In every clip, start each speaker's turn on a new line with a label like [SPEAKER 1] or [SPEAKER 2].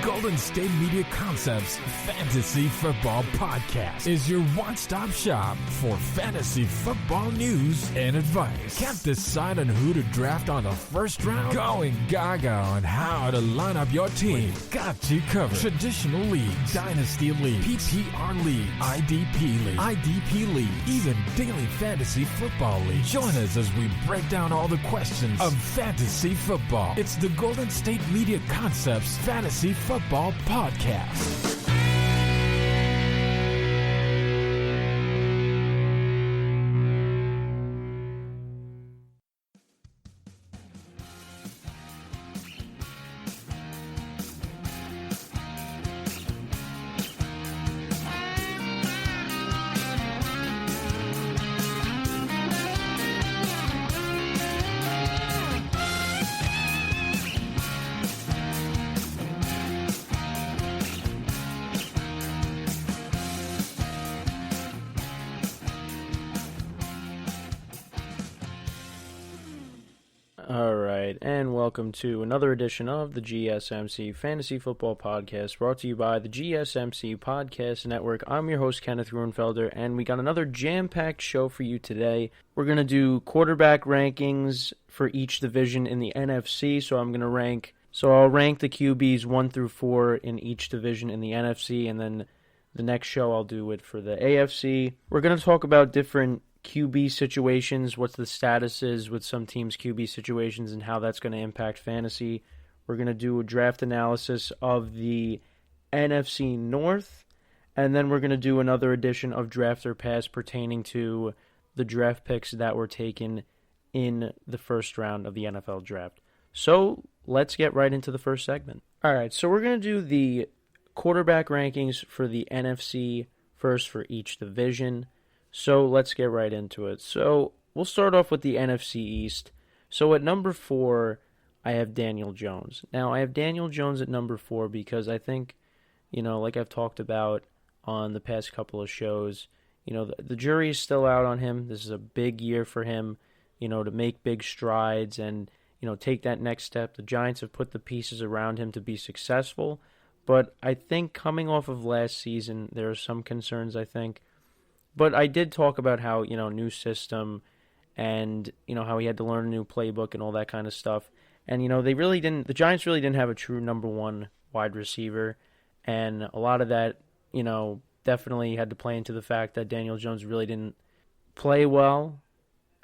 [SPEAKER 1] Golden State Media Concepts Fantasy Football Podcast is your one-stop shop for fantasy football news and advice. Can't decide on who to draft on the first round? Going gaga on how to line up your team. We've got you covered. Traditional leagues, dynasty league, PPR league, IDP league, even daily fantasy football league. Join us as we break down all the questions of fantasy football. It's the Golden State Media Concepts Fantasy Football Podcast.
[SPEAKER 2] And welcome to another edition of the GSMC Fantasy Football Podcast, brought to you by the GSMC Podcast Network. I'm your host, Kenneth Ruenfelder, and we got another jam-packed show for you today. We're going to do quarterback rankings for each division in the NFC, so I'll rank the QBs 1 through 4 in each division in the NFC, and then the next show I'll do it for the AFC. We're going to talk about different QB situations, what the status is with some teams' QB situations, and how that's going to impact fantasy. We're going to do a draft analysis of the NFC North, and then we're going to do another edition of Draft or Pass pertaining to the draft picks that were taken in the first round of the NFL Draft. So let's get right into the first segment. All right, so we're going to do the quarterback rankings for the NFC first for each division. So let's get right into it. So we'll start off with the NFC East. So at number 4, I have Daniel Jones. Now, I have Daniel Jones at number 4 because I think, like I've talked about on the past couple of shows, the jury is still out on him. This is a big year for him, to make big strides and, take that next step. The Giants have put the pieces around him to be successful. But I think coming off of last season, there are some concerns, I think. But I did talk about how, new system and, how he had to learn a new playbook and all that kind of stuff. And, the Giants really didn't have a true number one wide receiver. And a lot of that, definitely had to play into the fact that Daniel Jones really didn't play well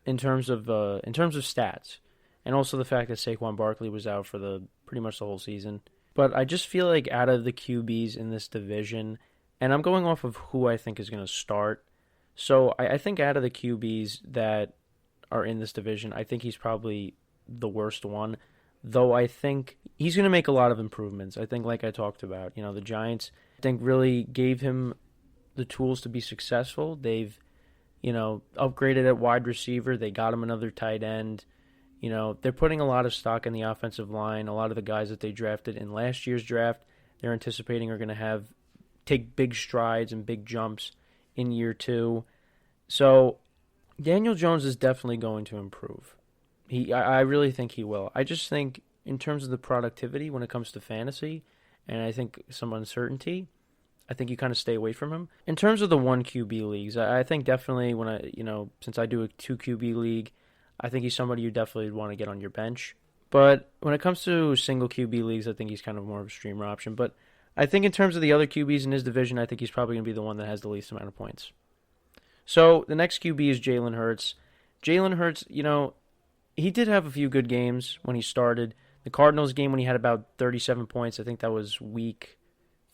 [SPEAKER 2] in terms of stats. And also the fact that Saquon Barkley was out for pretty much the whole season. But I just feel like out of the QBs in this division, and I'm going off of who I think is going to start. So I think out of the QBs that are in this division, I think he's probably the worst one. Though I think he's going to make a lot of improvements. I think, like I talked about, the Giants, I think, really gave him the tools to be successful. They've, upgraded at wide receiver. They got him another tight end. They're putting a lot of stock in the offensive line. A lot of the guys that they drafted in last year's draft, they're anticipating are going to take big strides and big jumps in year 2. So Daniel Jones is definitely going to improve. I really think he will. I just think in terms of the productivity when it comes to fantasy, and I think some uncertainty, I think you kind of stay away from him. In terms of the 1 QB leagues, I think definitely since I do a 2 QB league, I think he's somebody you definitely want to get on your bench. But when it comes to single QB leagues, I think he's kind of more of a streamer option. But I think in terms of the other QBs in his division, I think he's probably going to be the one that has the least amount of points. So the next QB is Jalen Hurts. Jalen Hurts, he did have a few good games when he started. The Cardinals game when he had about 37 points, I think that was week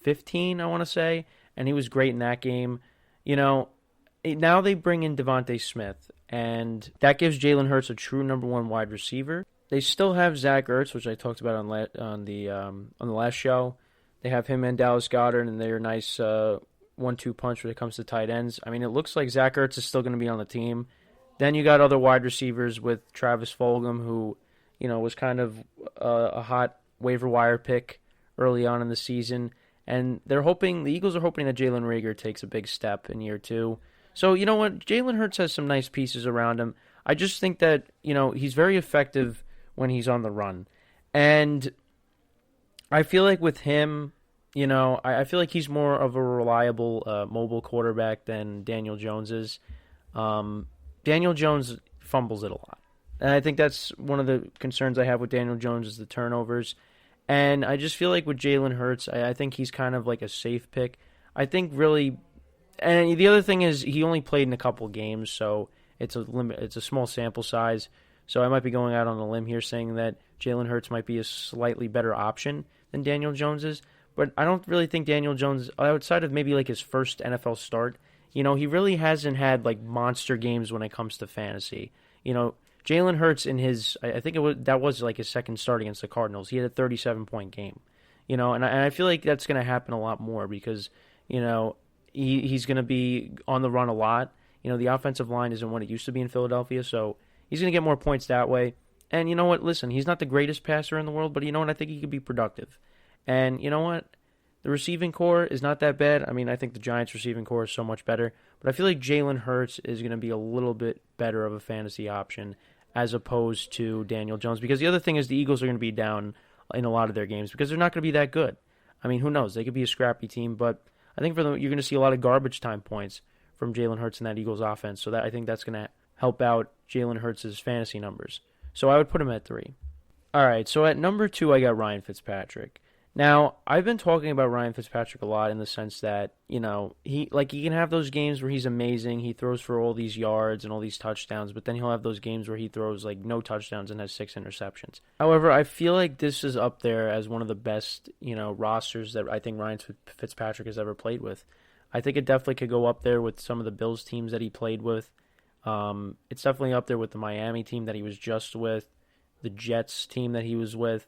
[SPEAKER 2] 15, I want to say. And he was great in that game. Now they bring in Davonte Smith, and that gives Jalen Hurts a true number 1 wide receiver. They still have Zach Ertz, which I talked about on the last show. They have him and Dallas Goedert, and they're a nice 1-2 punch when it comes to tight ends. I mean, it looks like Zach Ertz is still going to be on the team. Then you got other wide receivers with Travis Fulgham, who, was kind of a hot waiver wire pick early on in the season. And the Eagles are hoping that Jalen Reagor takes a big step in year 2. So, you know what? Jalen Hurts has some nice pieces around him. I just think that, he's very effective when he's on the run. And I feel like with him, I feel like he's more of a reliable mobile quarterback than Daniel Jones is. Daniel Jones fumbles it a lot. And I think that's one of the concerns I have with Daniel Jones is the turnovers. And I just feel like with Jalen Hurts, I think he's kind of like a safe pick. I think really, and the other thing is he only played in a couple games, so it's a small sample size. So I might be going out on a limb here saying that Jalen Hurts might be a slightly better option than Daniel Jones is. But I don't really think Daniel Jones, outside of maybe like his first NFL start, he really hasn't had like monster games when it comes to fantasy. Jalen Hurts in his, I think that was like his second start against the Cardinals. He had a 37-point game, and I feel like that's going to happen a lot more because, he's going to be on the run a lot. The offensive line isn't what it used to be in Philadelphia, so he's going to get more points that way. And you know what? Listen, he's not the greatest passer in the world, but you know what? I think he could be productive. And you know what? The receiving core is not that bad. I mean, I think the Giants' receiving core is so much better. But I feel like Jalen Hurts is going to be a little bit better of a fantasy option as opposed to Daniel Jones. Because the other thing is the Eagles are going to be down in a lot of their games because they're not going to be that good. I mean, who knows? They could be a scrappy team, but I think you're going to see a lot of garbage time points from Jalen Hurts in that Eagles offense. So I think that's going to help out Jalen Hurts' fantasy numbers. So I would put him at 3. All right, so at number 2, I got Ryan Fitzpatrick. Now, I've been talking about Ryan Fitzpatrick a lot in the sense that, he can have those games where he's amazing, he throws for all these yards and all these touchdowns, but then he'll have those games where he throws like no touchdowns and has 6 interceptions. However, I feel like this is up there as one of the best, rosters that I think Ryan Fitzpatrick has ever played with. I think it definitely could go up there with some of the Bills teams that he played with. It's definitely up there with the Miami team that he was just with, the Jets team that he was with.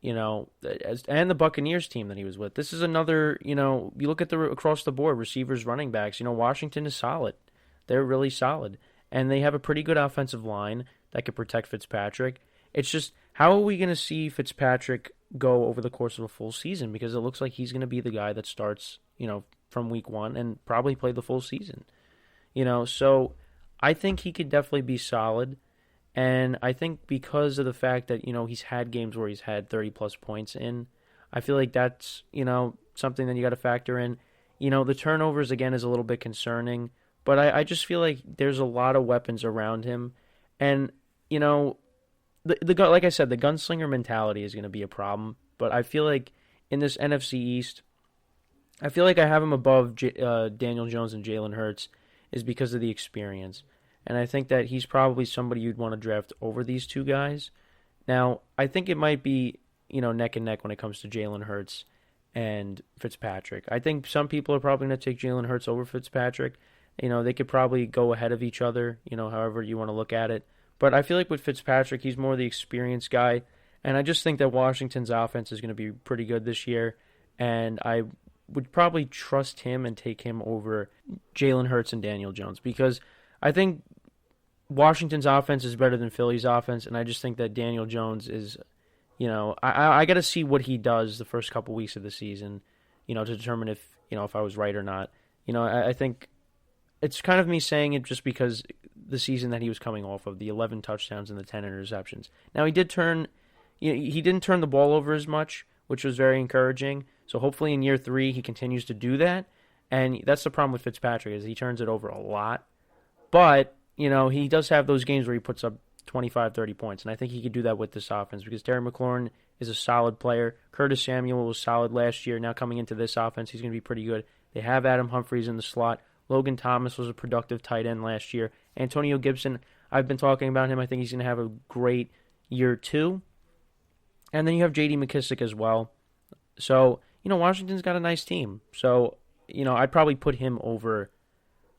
[SPEAKER 2] And the Buccaneers team that he was with. This is another, you look at across the board, receivers, running backs, Washington is solid. They're really solid. And they have a pretty good offensive line that could protect Fitzpatrick. It's just, how are we going to see Fitzpatrick go over the course of a full season? Because it looks like he's going to be the guy that starts, from week 1 and probably play the full season. So I think he could definitely be solid. And I think because of the fact that, he's had games where he's had 30-plus points in, I feel like that's, something that you got to factor in. The turnovers, again, is a little bit concerning. But I just feel like there's a lot of weapons around him. And, like I said, the gunslinger mentality is going to be a problem. But I feel like in this NFC East, I feel like I have him above Daniel Jones and Jalen Hurts is because of the experience. And I think that he's probably somebody you'd want to draft over these two guys. Now, I think it might be, neck and neck when it comes to Jalen Hurts and Fitzpatrick. I think some people are probably going to take Jalen Hurts over Fitzpatrick. They could probably go ahead of each other, however you want to look at it. But I feel like with Fitzpatrick, he's more the experienced guy. And I just think that Washington's offense is going to be pretty good this year. And I would probably trust him and take him over Jalen Hurts and Daniel Jones because I think Washington's offense is better than Philly's offense, and I just think that Daniel Jones is, I got to see what he does the first couple weeks of the season, to determine if I was right or not. I think it's kind of me saying it just because the season that he was coming off of, the 11 touchdowns and the 10 interceptions. Now, he didn't turn the ball over as much, which was very encouraging. So hopefully in year 3 he continues to do that, and that's the problem with Fitzpatrick is he turns it over a lot, but he does have those games where he puts up 25, 30 points, and I think he could do that with this offense because Terry McLaurin is a solid player. Curtis Samuel was solid last year. Now coming into this offense, he's going to be pretty good. They have Adam Humphries in the slot. Logan Thomas was a productive tight end last year. Antonio Gibson, I've been talking about him. I think he's going to have a great year 2. And then you have J.D. McKissick as well. So, Washington's got a nice team. So, I'd probably put him over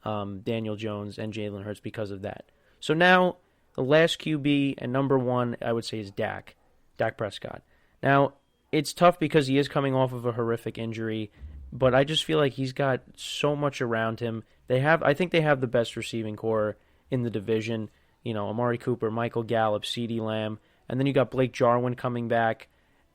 [SPEAKER 2] Daniel Jones and Jalen Hurts because of that. So now, the last QB and number 1, I would say, is Dak Prescott. Now, it's tough because he is coming off of a horrific injury, but I just feel like he's got so much around him. I think they have the best receiving core in the division. Amari Cooper, Michael Gallup, CeeDee Lamb, and then you got Blake Jarwin coming back,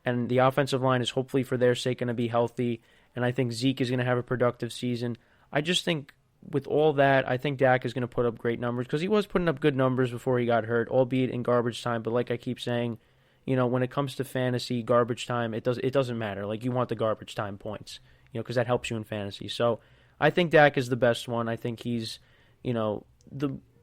[SPEAKER 2] and the offensive line is hopefully for their sake going to be healthy, and I think Zeke is going to have a productive season. I just think with all that, I think Dak is going to put up great numbers because he was putting up good numbers before he got hurt, albeit in garbage time. But like I keep saying, when it comes to fantasy, garbage time, it doesn't matter. Like, you want the garbage time points, because that helps you in fantasy. So I think Dak is the best one. I think he's,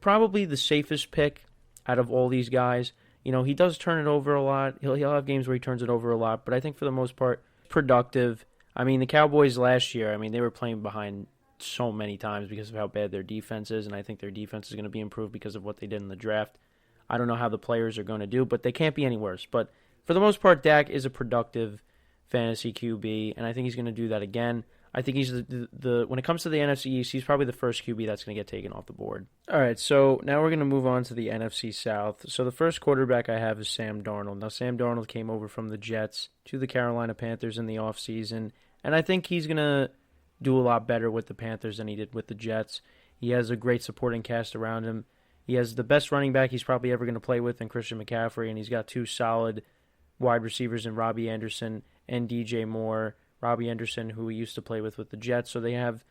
[SPEAKER 2] probably the safest pick out of all these guys. He does turn it over a lot. He'll have games where he turns it over a lot, but I think for the most part, productive. I mean, the Cowboys last year, they were playing behind so many times because of how bad their defense is, and I think their defense is going to be improved because of what they did in the draft. I don't know how the players are going to do, but they can't be any worse. But for the most part, Dak is a productive fantasy QB, and I think he's going to do that again. I think he's the when it comes to the NFC East, he's probably the first QB that's going to get taken off the board. All right, so now we're going to move on to the NFC South. So the first quarterback I have is Sam Darnold. Now, Sam Darnold came over from the Jets to the Carolina Panthers in the offseason, and I think he's going to do a lot better with the Panthers than he did with the Jets. He has a great supporting cast around him. He has the best running back he's probably ever going to play with in Christian McCaffrey, and he's got two solid wide receivers in Robbie Anderson and DJ Moore. Robbie Anderson, who he used to play with the Jets, so they have,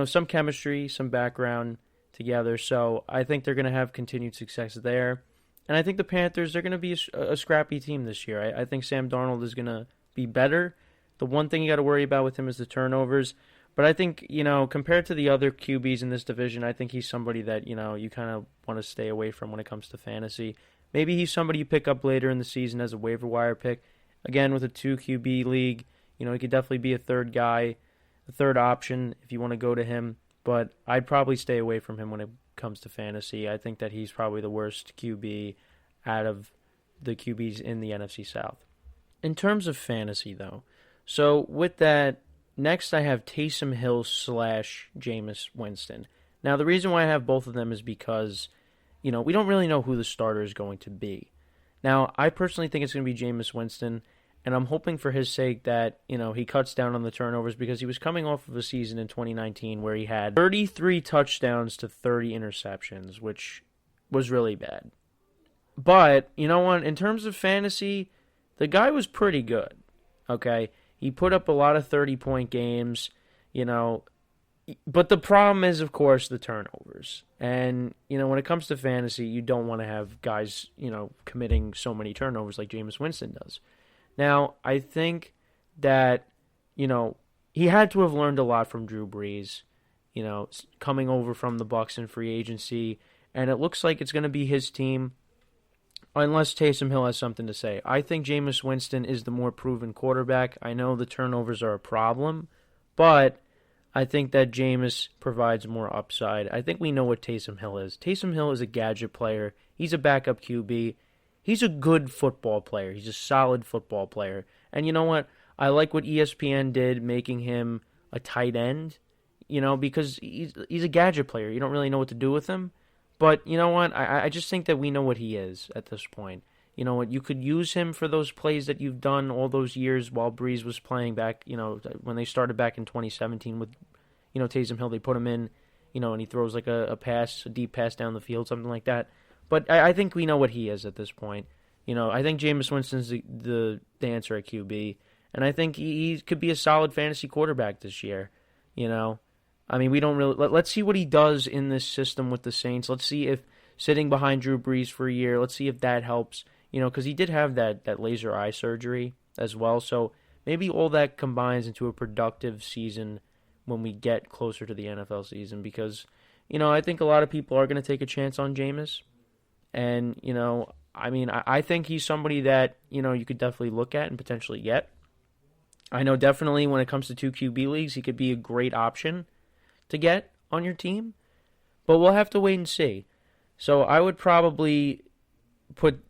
[SPEAKER 2] some chemistry, some background together. So I think they're going to have continued success there. And I think the Panthers, they're going to be a scrappy team this year. I think Sam Darnold is going to be better. The one thing you got to worry about with him is the turnovers. But I think, compared to the other QBs in this division, I think he's somebody that, you kind of want to stay away from when it comes to fantasy. Maybe he's somebody you pick up later in the season as a waiver wire pick. Again, with a 2 QB league, he could definitely be a third guy, a third option if you want to go to him. But I'd probably stay away from him when it comes to fantasy. I think that he's probably the worst QB out of the QBs in the NFC South. In terms of fantasy, though, so with that, next I have Taysom Hill / Jameis Winston. Now, the reason why I have both of them is because, we don't really know who the starter is going to be. Now, I personally think it's going to be Jameis Winston, and I'm hoping for his sake that, he cuts down on the turnovers because he was coming off of a season in 2019 where he had 33 touchdowns to 30 interceptions, which was really bad. But, you know what, in terms of fantasy, the guy was pretty good, okay? He put up a lot of 30-point games, but the problem is, of course, the turnovers. And, when it comes to fantasy, you don't want to have guys, committing so many turnovers like Jameis Winston does. Now, I think that, he had to have learned a lot from Drew Brees, coming over from the Bucs in free agency, and it looks like it's going to be his team unless Taysom Hill has something to say. I think Jameis Winston is the more proven quarterback. I know the turnovers are a problem, but I think that Jameis provides more upside. I think we know what Taysom Hill is. Taysom Hill is a gadget player. He's a backup QB. He's a good football player. He's a solid football player. And you know what? I like what ESPN did, making him a tight end, because he's a gadget player. You don't really know what to do with him. But you know what? I just think that we know what he is at this point. You know what? You could use him for those plays that you've done all those years while Breeze was playing back, when they started back in 2017 with, Taysom Hill. They put him in, and he throws like a deep pass down the field, something like that. But I think we know what he is at this point. I think Jameis Winston's the answer at QB. And I think he could be a solid fantasy quarterback this year. We don't really... Let's see what he does in this system with the Saints. Let's see if sitting behind Drew Brees for a year, let's see if that helps. Because he did have that laser eye surgery as well. So maybe all that combines into a productive season when we get closer to the NFL season. Because, I think a lot of people are going to take a chance on Jameis. And, I think he's somebody that, you could definitely look at and potentially get. I know definitely when it comes to 2 QB leagues, he could be a great option to get on your team. But we'll have to wait and see. So I would probably put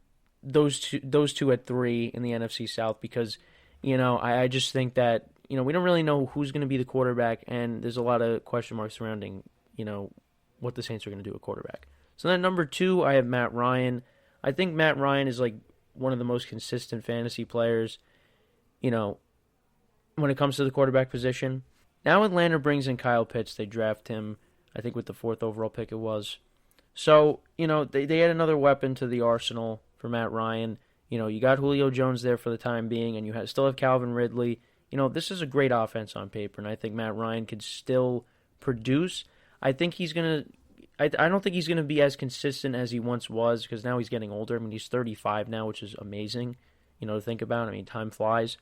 [SPEAKER 2] those two at 3 in the NFC South because, I just think that, we don't really know who's going to be the quarterback, and there's a lot of question marks surrounding, what the Saints are going to do at quarterback. So then number 2, I have Matt Ryan. I think Matt Ryan is like one of the most consistent fantasy players, when it comes to the quarterback position. Now Atlanta brings in Kyle Pitts. They draft him, I think with the 4th overall pick it was. So, they add another weapon to the arsenal for Matt Ryan. You got Julio Jones there for the time being, and you still have Calvin Ridley. This is a great offense on paper, and I think Matt Ryan could still produce. I think he's going to... I don't think he's going to be as consistent as he once was because now he's getting older. He's 35 now, which is amazing. to think about. I mean, time flies.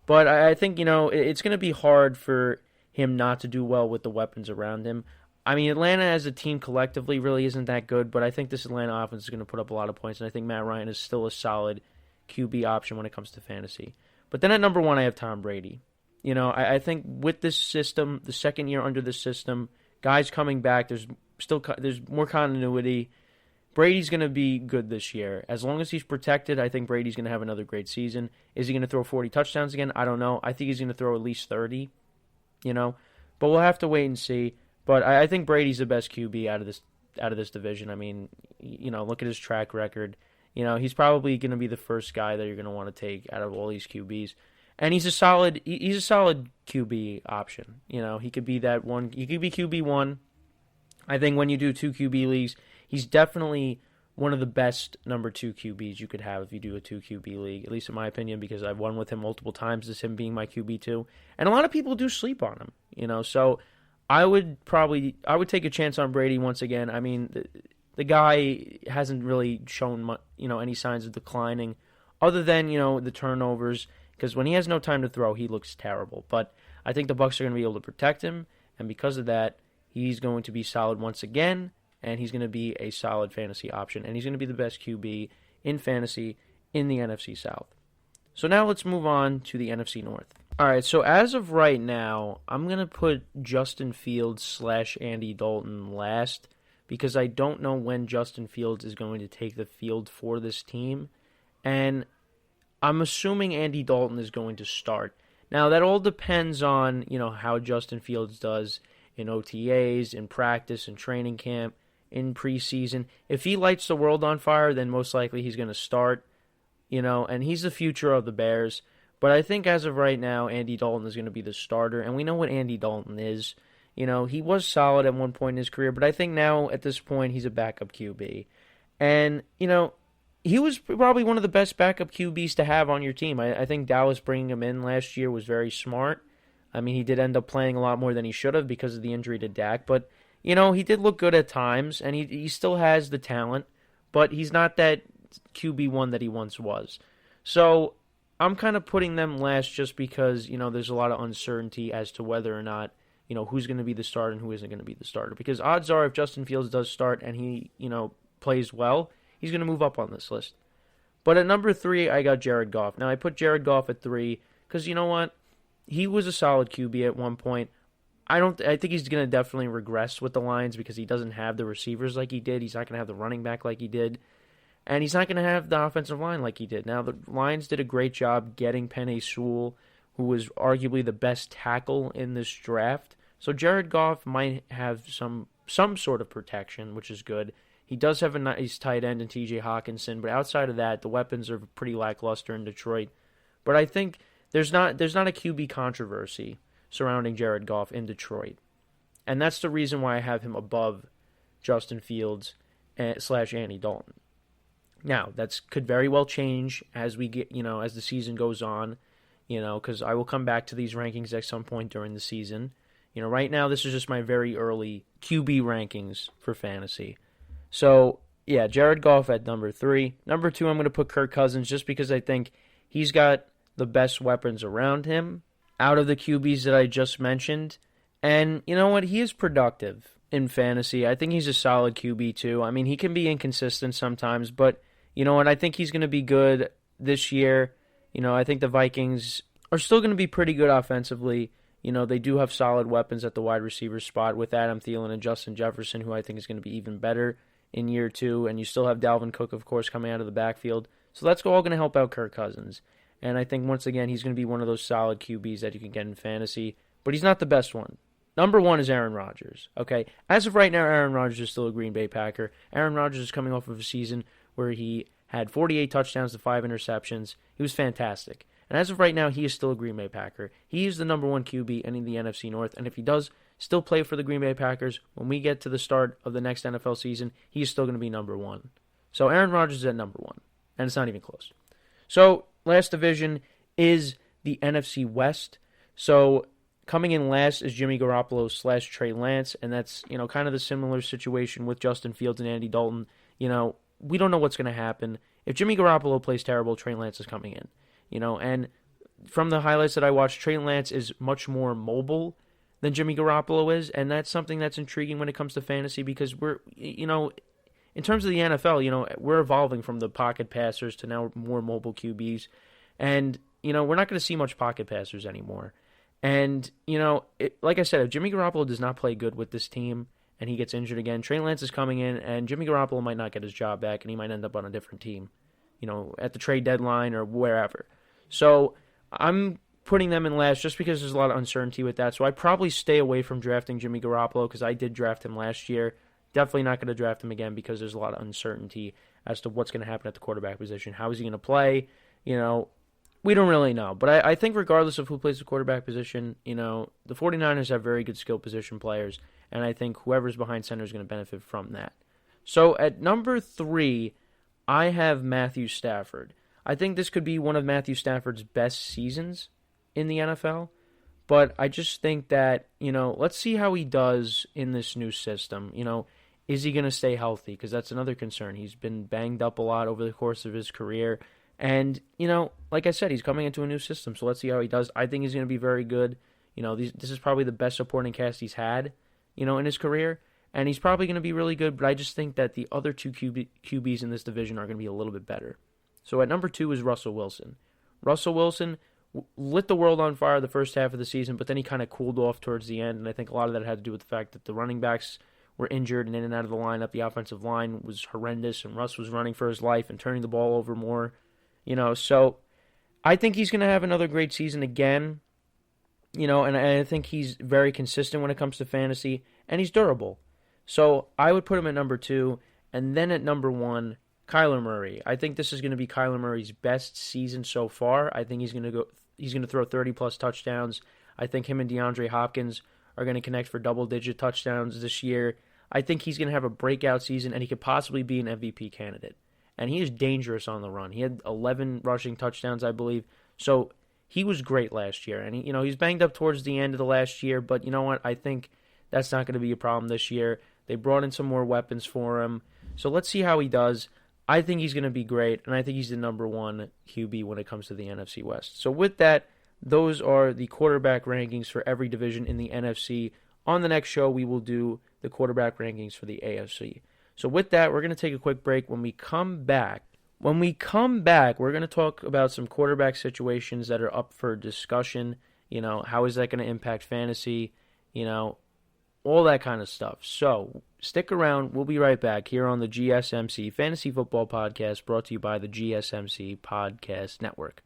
[SPEAKER 2] But I think, it's going to be hard for him not to do well with the weapons around him. I mean, Atlanta as a team collectively really isn't that good, but I think this Atlanta offense is going to put up a lot of points, and I think Matt Ryan is still a solid QB option when it comes to fantasy. But then at number 1, I have Tom Brady. I think with this system, the second year under this system, guys coming back, there's more continuity. Brady's going to be good this year. As long as he's protected, I think Brady's going to have another great season. Is he going to throw 40 touchdowns again? I don't know. I think he's going to throw at least 30, But we'll have to wait and see. But I think Brady's the best QB out of this division. I mean, look at his track record. He's probably going to be the first guy that you're going to want to take out of all these QBs. And he's a solid QB option. He could be that one. He could be QB1. I think when you do 2 QB leagues, he's definitely one of the best number 2 QBs you could have if you do a 2 QB league, at least in my opinion, because I've won with him multiple times as him being my QB2. And a lot of people do sleep on him, so I would take a chance on Brady once again. I mean, the guy hasn't really shown any signs of declining other than, the turnovers, because when he has no time to throw, he looks terrible. But I think the Bucs are going to be able to protect him, and because of that, he's going to be solid once again, and he's going to be a solid fantasy option, and he's going to be the best QB in fantasy in the NFC South. So now let's move on to the NFC North. All right, so as of right now, I'm going to put Justin Fields / Andy Dalton last because I don't know when Justin Fields is going to take the field for this team, and I'm assuming Andy Dalton is going to start. Now, that all depends on, how Justin Fields does in OTAs, in practice, in training camp, in preseason. If he lights the world on fire, then most likely he's going to start, and he's the future of the Bears. But I think as of right now, Andy Dalton is going to be the starter, and we know what Andy Dalton is. He was solid at one point in his career, but I think now at this point he's a backup QB. And, he was probably one of the best backup QBs to have on your team. I think Dallas bringing him in last year was very smart. I mean, he did end up playing a lot more than he should have because of the injury to Dak. But, he did look good at times, and he still has the talent. But he's not that QB1 that he once was. So I'm kind of putting them last just because, there's a lot of uncertainty as to whether or not, who's going to be the starter and who isn't going to be the starter. Because odds are if Justin Fields does start and he, plays well, he's going to move up on this list. But at number 3, I got Jared Goff. Now, I put Jared Goff at 3 because, you know what? He was a solid QB at one point. I think he's going to definitely regress with the Lions because he doesn't have the receivers like he did. He's not going to have the running back like he did. And he's not going to have the offensive line like he did. Now, the Lions did a great job getting Penei Sewell, who was arguably the best tackle in this draft. So Jared Goff might have some sort of protection, which is good. He does have a nice tight end in TJ Hawkinson, but outside of that, the weapons are pretty lackluster in Detroit. But I think there's not a QB controversy surrounding Jared Goff in Detroit. And that's the reason why I have him above Justin Fields / Andy Dalton. Now, that could very well change as we get, as the season goes on, because I will come back to these rankings at some point during the season. Right now, this is just my very early QB rankings for fantasy. So, yeah, Jared Goff at number 3. Number 2, I'm going to put Kirk Cousins just because I think he's got the best weapons around him out of the QBs that I just mentioned. And you know what? He is productive in fantasy. I think he's a solid QB too. I mean, he can be inconsistent sometimes, but you know what? I think he's going to be good this year. I think the Vikings are still going to be pretty good offensively. They do have solid weapons at the wide receiver spot with Adam Thielen and Justin Jefferson, who I think is going to be even better in year 2. And you still have Dalvin Cook, of course, coming out of the backfield. So that's all going to help out Kirk Cousins. And I think, once again, he's going to be one of those solid QBs that you can get in fantasy. But he's not the best one. Number 1 is Aaron Rodgers. Okay, as of right now, Aaron Rodgers is still a Green Bay Packer. Aaron Rodgers is coming off of a season where he had 48 touchdowns to 5 interceptions. He was fantastic. And as of right now, he is still a Green Bay Packer. He is the number 1 QB in the NFC North. And if he does still play for the Green Bay Packers, when we get to the start of the next NFL season, he is still going to be number 1. So Aaron Rodgers is at number 1. And it's not even close. So last division is the NFC West. So coming in last is Jimmy Garoppolo / Trey Lance. And that's, kind of the similar situation with Justin Fields and Andy Dalton. We don't know what's going to happen. If Jimmy Garoppolo plays terrible, Trey Lance is coming in. And from the highlights that I watched, Trey Lance is much more mobile than Jimmy Garoppolo is, and that's something that's intriguing when it comes to fantasy because we're, in terms of the NFL, we're evolving from the pocket passers to now more mobile QBs, and, we're not going to see much pocket passers anymore. And, like I said, if Jimmy Garoppolo does not play good with this team and he gets injured again, Trey Lance is coming in, and Jimmy Garoppolo might not get his job back, and he might end up on a different team, at the trade deadline or wherever. So I'm putting them in last just because there's a lot of uncertainty with that. So I probably stay away from drafting Jimmy Garoppolo because I did draft him last year. Definitely not going to draft him again because there's a lot of uncertainty as to what's going to happen at the quarterback position. How is he going to play? We don't really know. But I think regardless of who plays the quarterback position, the 49ers have very good skill position players, and I think whoever's behind center is going to benefit from that. So at number 3, I have Matthew Stafford. I think this could be one of Matthew Stafford's best seasons in the NFL, but I just think that, let's see how he does in this new system. Is he going to stay healthy? Because that's another concern. He's been banged up a lot over the course of his career, and, like I said, he's coming into a new system, so let's see how he does. I think he's going to be very good. This is probably the best supporting cast he's had, in his career, and he's probably going to be really good, but I just think that the other two QBs in this division are going to be a little bit better. So at number 2 is Russell Wilson. Russell Wilson lit the world on fire the first half of the season, but then he kind of cooled off towards the end, and I think a lot of that had to do with the fact that the running backs were injured and in and out of the lineup. The offensive line was horrendous, and Russ was running for his life and turning the ball over more. So I think he's going to have another great season again, and I think he's very consistent when it comes to fantasy, and he's durable. So I would put him at number 2, and then at number 1, Kylo Murray. I think this is going to be Kylo Murray's best season so far. I think he's going to throw 30-plus touchdowns. I think him and DeAndre Hopkins are going to connect for double-digit touchdowns this year. I think he's going to have a breakout season, and he could possibly be an MVP candidate. And he is dangerous on the run. He had 11 rushing touchdowns, I believe. So he was great last year. And he's banged up towards the end of the last year, but you know what? I think that's not going to be a problem this year. They brought in some more weapons for him. So let's see how he does. I think he's going to be great, and I think he's the number 1 QB when it comes to the NFC West. So with that, those are the quarterback rankings for every division in the NFC. On the next show, we will do the quarterback rankings for the AFC. So with that, we're going to take a quick break. When we come back, we're going to talk about some quarterback situations that are up for discussion. How is that going to impact fantasy? All that kind of stuff. So stick around. We'll be right back here on the GSMC Fantasy Football Podcast, brought to you by the GSMC Podcast Network.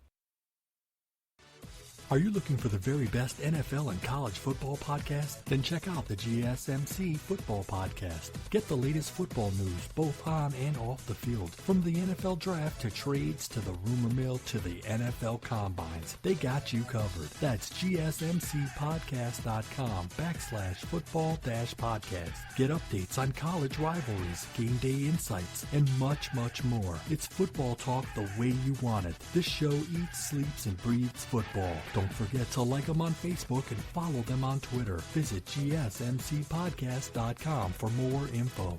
[SPEAKER 3] Are you looking for the very best NFL and college football podcast? Then check out the GSMC Football Podcast. Get the latest football news both on and off the field. From the NFL Draft to trades to the rumor mill to the NFL Combines, they got you covered. That's GSMCpodcast.com/football-podcast. Get updates on college rivalries, game day insights, and much, much more. It's football talk the way you want it. This show eats, sleeps, and breathes football. Don't forget to like them on Facebook and follow them on Twitter. Visit GSMCpodcast.com for more info.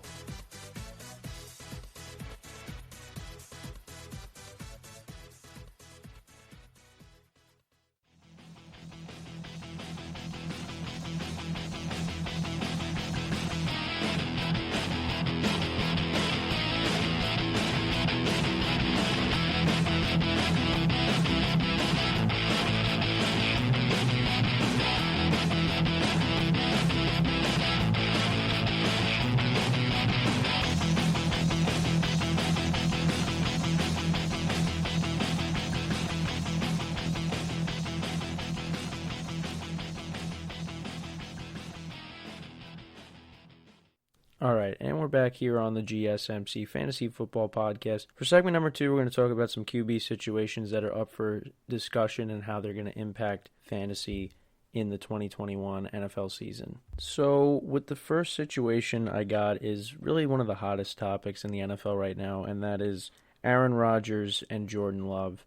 [SPEAKER 2] All right, and we're back here on the GSMC Fantasy Football Podcast. For segment number 2, we're going to talk about some QB situations that are up for discussion and how they're going to impact fantasy in the 2021 NFL season. So, with the first situation I got is really one of the hottest topics in the NFL right now, and that is Aaron Rodgers and Jordan Love.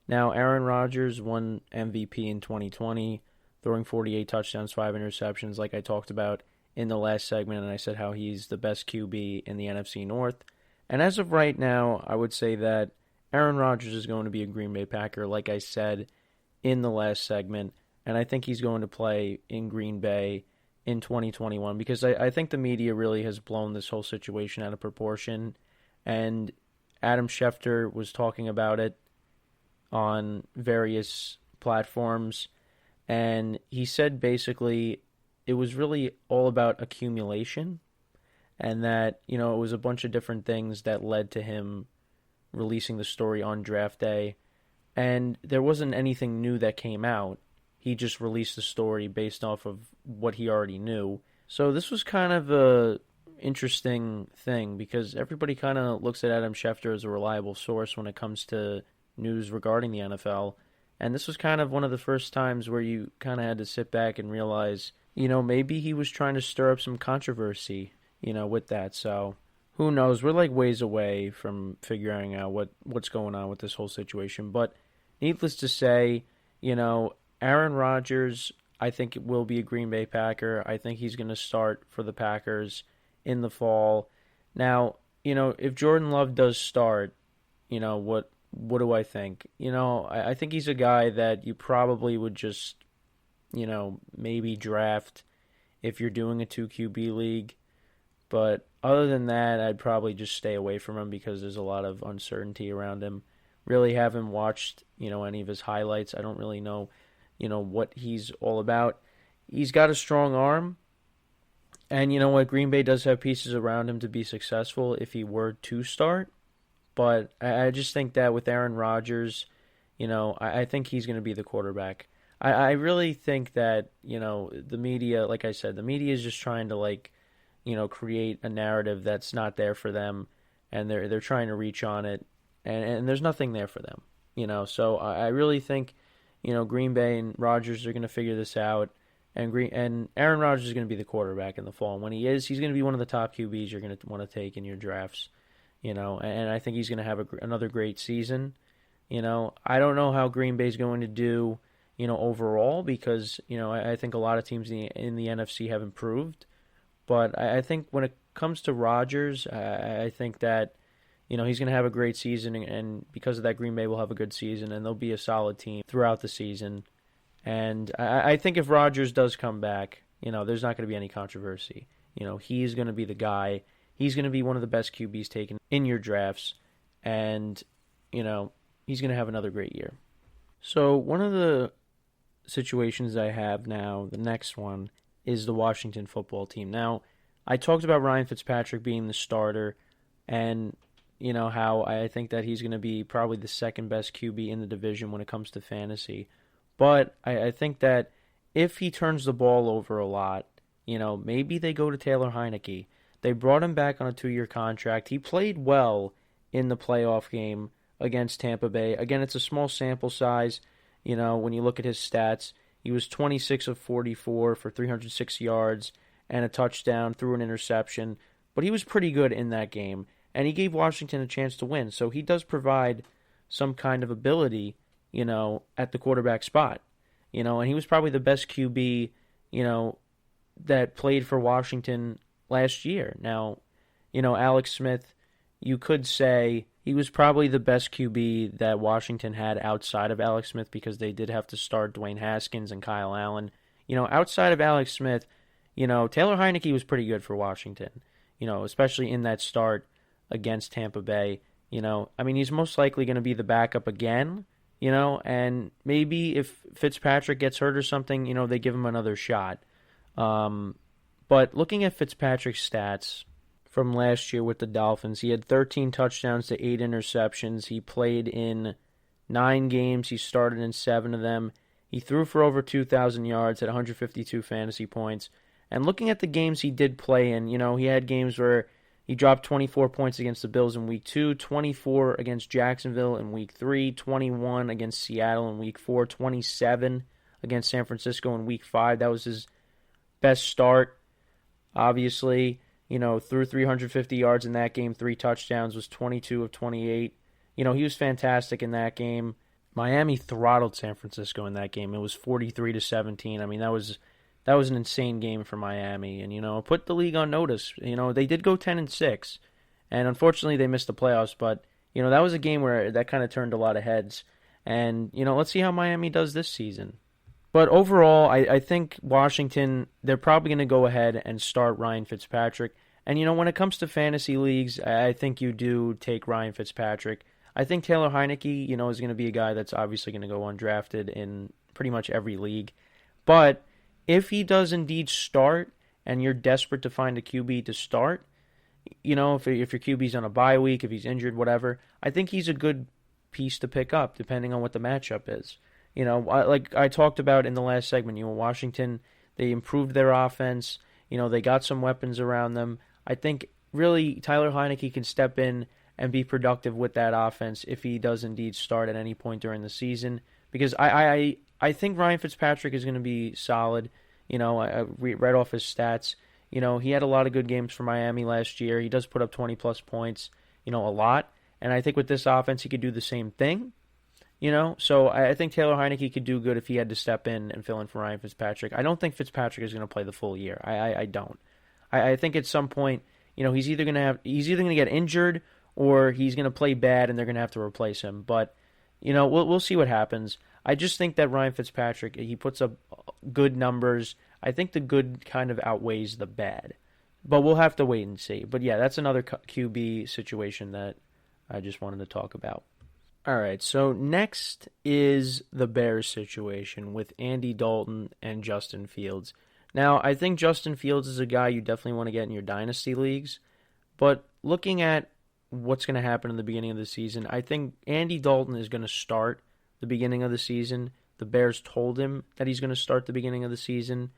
[SPEAKER 2] Now, Aaron Rodgers won MVP in 2020, throwing 48 touchdowns, 5 interceptions, like I talked about in the last segment, and I said how he's the best QB in the NFC North. And as of right now, I would say that Aaron Rodgers is going to be a Green Bay Packer, like I said in the last segment, and I think he's going to play in Green Bay in 2021 because I think the media really has blown this whole situation out of proportion, and Adam Schefter was talking about it on various platforms, and he said basically it was really all about accumulation, and that, it was a bunch of different things that led to him releasing the story on draft day, and there wasn't anything new that came out. He just released the story based off of what he already knew. So this was kind of a interesting thing because everybody kind of looks at Adam Schefter as a reliable source when it comes to news regarding the NFL. And this was kind of one of the first times where you kind of had to sit back and realize, maybe he was trying to stir up some controversy, with that. So who knows? We're like ways away from figuring out what's going on with this whole situation. But needless to say, Aaron Rodgers, I think it will be a Green Bay Packer. I think he's going to start for the Packers in the fall. Now, if Jordan Love does start, what do I think? I think he's a guy that you probably would just, maybe draft if you're doing a 2QB league. But other than that, I'd probably just stay away from him because there's a lot of uncertainty around him. Really haven't watched, any of his highlights. I don't really know, what he's all about. He's got a strong arm. And you know what? Green Bay does have pieces around him to be successful if he were to start. But I just think that with Aaron Rodgers, I think he's going to be the quarterback. I really think that, the media, like I said, the media is just trying to, create a narrative that's not there for them. And they're trying to reach on it. And there's nothing there for them. So I really think, Green Bay and Rodgers are going to figure this out. And Aaron Rodgers is going to be the quarterback in the fall. And when he is, he's going to be one of the top QBs you're going to want to take in your drafts. And I think he's going to have another great season. I don't know how Green Bay's going to do, overall because, I think a lot of teams in the NFC have improved. But I think when it comes to Rodgers, I think that, he's going to have a great season. And because of that, Green Bay will have a good season and they'll be a solid team throughout the season. And I think if Rodgers does come back, there's not going to be any controversy. He's going to be the guy. He's going to be one of the best QBs taken in your drafts. And, he's going to have another great year. So one of the situations I have now, the next one, is the Washington football team. Now, I talked about Ryan Fitzpatrick being the starter and, how I think that he's going to be probably the second best QB in the division when it comes to fantasy. But I think that if he turns the ball over a lot, maybe they go to Taylor Heineke. They brought him back on a 2-year contract. He played well in the playoff game against Tampa Bay. Again, it's a small sample size. When you look at his stats, he was 26 of 44 for 306 yards and a touchdown, threw an interception. But he was pretty good in that game, and he gave Washington a chance to win. So he does provide some kind of ability, at the quarterback spot. And he was probably the best QB, that played for Washington last year. Now, Alex Smith, you could say he was probably the best QB that Washington had outside of Alex Smith because they did have to start Dwayne Haskins and Kyle Allen. Outside of Alex Smith, Taylor Heineke was pretty good for Washington, especially in that start against Tampa Bay. He's most likely going to be the backup again, and maybe if Fitzpatrick gets hurt or something, they give him another shot. But looking at Fitzpatrick's stats from last year with the Dolphins, he had 13 touchdowns to 8 interceptions. He played in 9 games. He started in 7 of them. He threw for over 2,000 yards at 152 fantasy points. And looking at the games he did play in, he had games where he dropped 24 points against the Bills in Week 2, 24 against Jacksonville in Week 3, 21 against Seattle in Week 4, 27 against San Francisco in Week 5. That was his best start. Obviously, threw 350 yards in that game, 3 touchdowns, was 22 of 28. He was fantastic in that game. Miami throttled San Francisco in that game. It was 43-17. That was an insane game for Miami, and put the league on notice. They did go 10-6, and unfortunately they missed the playoffs. But That was a game where that kind of turned a lot of heads. And, let's see how Miami does this season. But overall, I think Washington, they're probably going to go ahead and start Ryan Fitzpatrick. And, when it comes to fantasy leagues, I think you do take Ryan Fitzpatrick. I think Taylor Heineke, is going to be a guy that's obviously going to go undrafted in pretty much every league. But if he does indeed start and you're desperate to find a QB to start, if your QB's on a bye week, if he's injured, whatever, I think he's a good piece to pick up depending on what the matchup is. Like I talked about in the last segment, Washington, they improved their offense. They got some weapons around them. I think really Tyler Heineke can step in and be productive with that offense if he does indeed start at any point during the season. Because I think Ryan Fitzpatrick is going to be solid. I read off his stats. He had a lot of good games for Miami last year. He does put up 20-plus points, a lot. And I think with this offense, he could do the same thing. So I think Taylor Heineke could do good if he had to step in and fill in for Ryan Fitzpatrick. I don't think Fitzpatrick is going to play the full year. I don't. I think at some point, he's either going to get injured or he's going to play bad and they're going to have to replace him. But we'll see what happens. I just think that Ryan Fitzpatrick, he puts up good numbers. I think the good kind of outweighs the bad. But we'll have to wait and see. But yeah, that's another QB situation that I just wanted to talk about. All right, so next is the Bears situation with Andy Dalton and Justin Fields. Now, I think Justin Fields is a guy you definitely want to get in your dynasty leagues, but looking at what's going to happen in the beginning of the season, I think Andy Dalton is going to start the beginning of the season. The Bears told him that he's going to start the beginning of the season,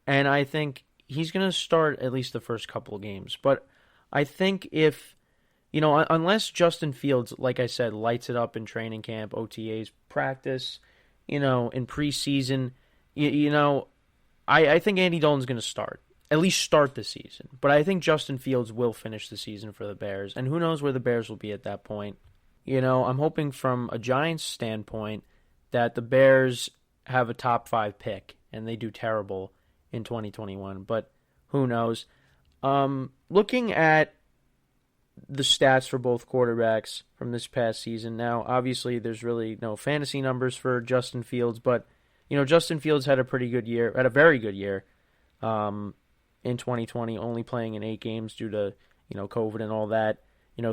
[SPEAKER 2] and I think he's going to start at least the first couple of games. But I think if unless Justin Fields, like I said, lights it up in training camp, OTAs, practice, in preseason, I think Andy Dalton's going to start, at least start the season. But I think Justin Fields will finish the season for the Bears, and who knows where the Bears will be at that point. I'm hoping from a Giants standpoint that the Bears have a top 5 pick, and they do terrible in 2021, but who knows. Looking at the stats for both quarterbacks from this past season. Now, obviously, there's really no fantasy numbers for Justin Fields, but, Justin Fields had a very good year in 2020, only playing in 8 games due to, COVID and all that.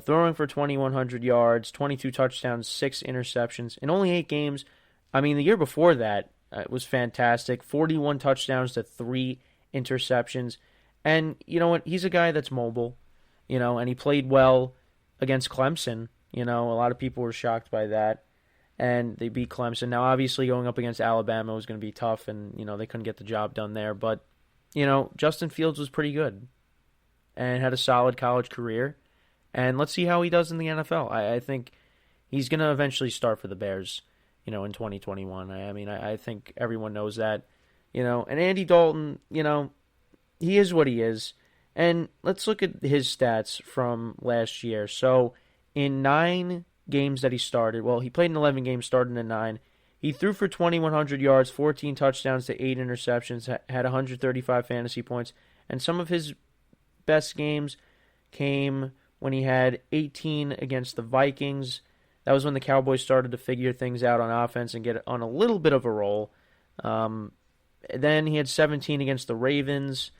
[SPEAKER 2] Throwing for 2,100 yards, 22 touchdowns, 6 interceptions in only 8 games. I mean, the year before that it was fantastic. 41 touchdowns to 3 interceptions. And you know what? He's a guy that's mobile. And he played well against Clemson. A lot of people were shocked by that. And they beat Clemson. Now, obviously, going up against Alabama was going to be tough, and, they couldn't get the job done there. But, Justin Fields was pretty good and had a solid college career. And let's see how he does in the NFL. I think he's going to eventually start for the Bears, in 2021. I think everyone knows that. And Andy Dalton, he is what he is. And let's look at his stats from last year. So in 9 games that he started, he played in 11 games, started in 9. He threw for 2,100 yards, 14 touchdowns to 8 interceptions, had 135 fantasy points. And some of his best games came when he had 18 against the Vikings. That was when the Cowboys started to figure things out on offense and get on a little bit of a roll. Then he had 17 against the Ravens,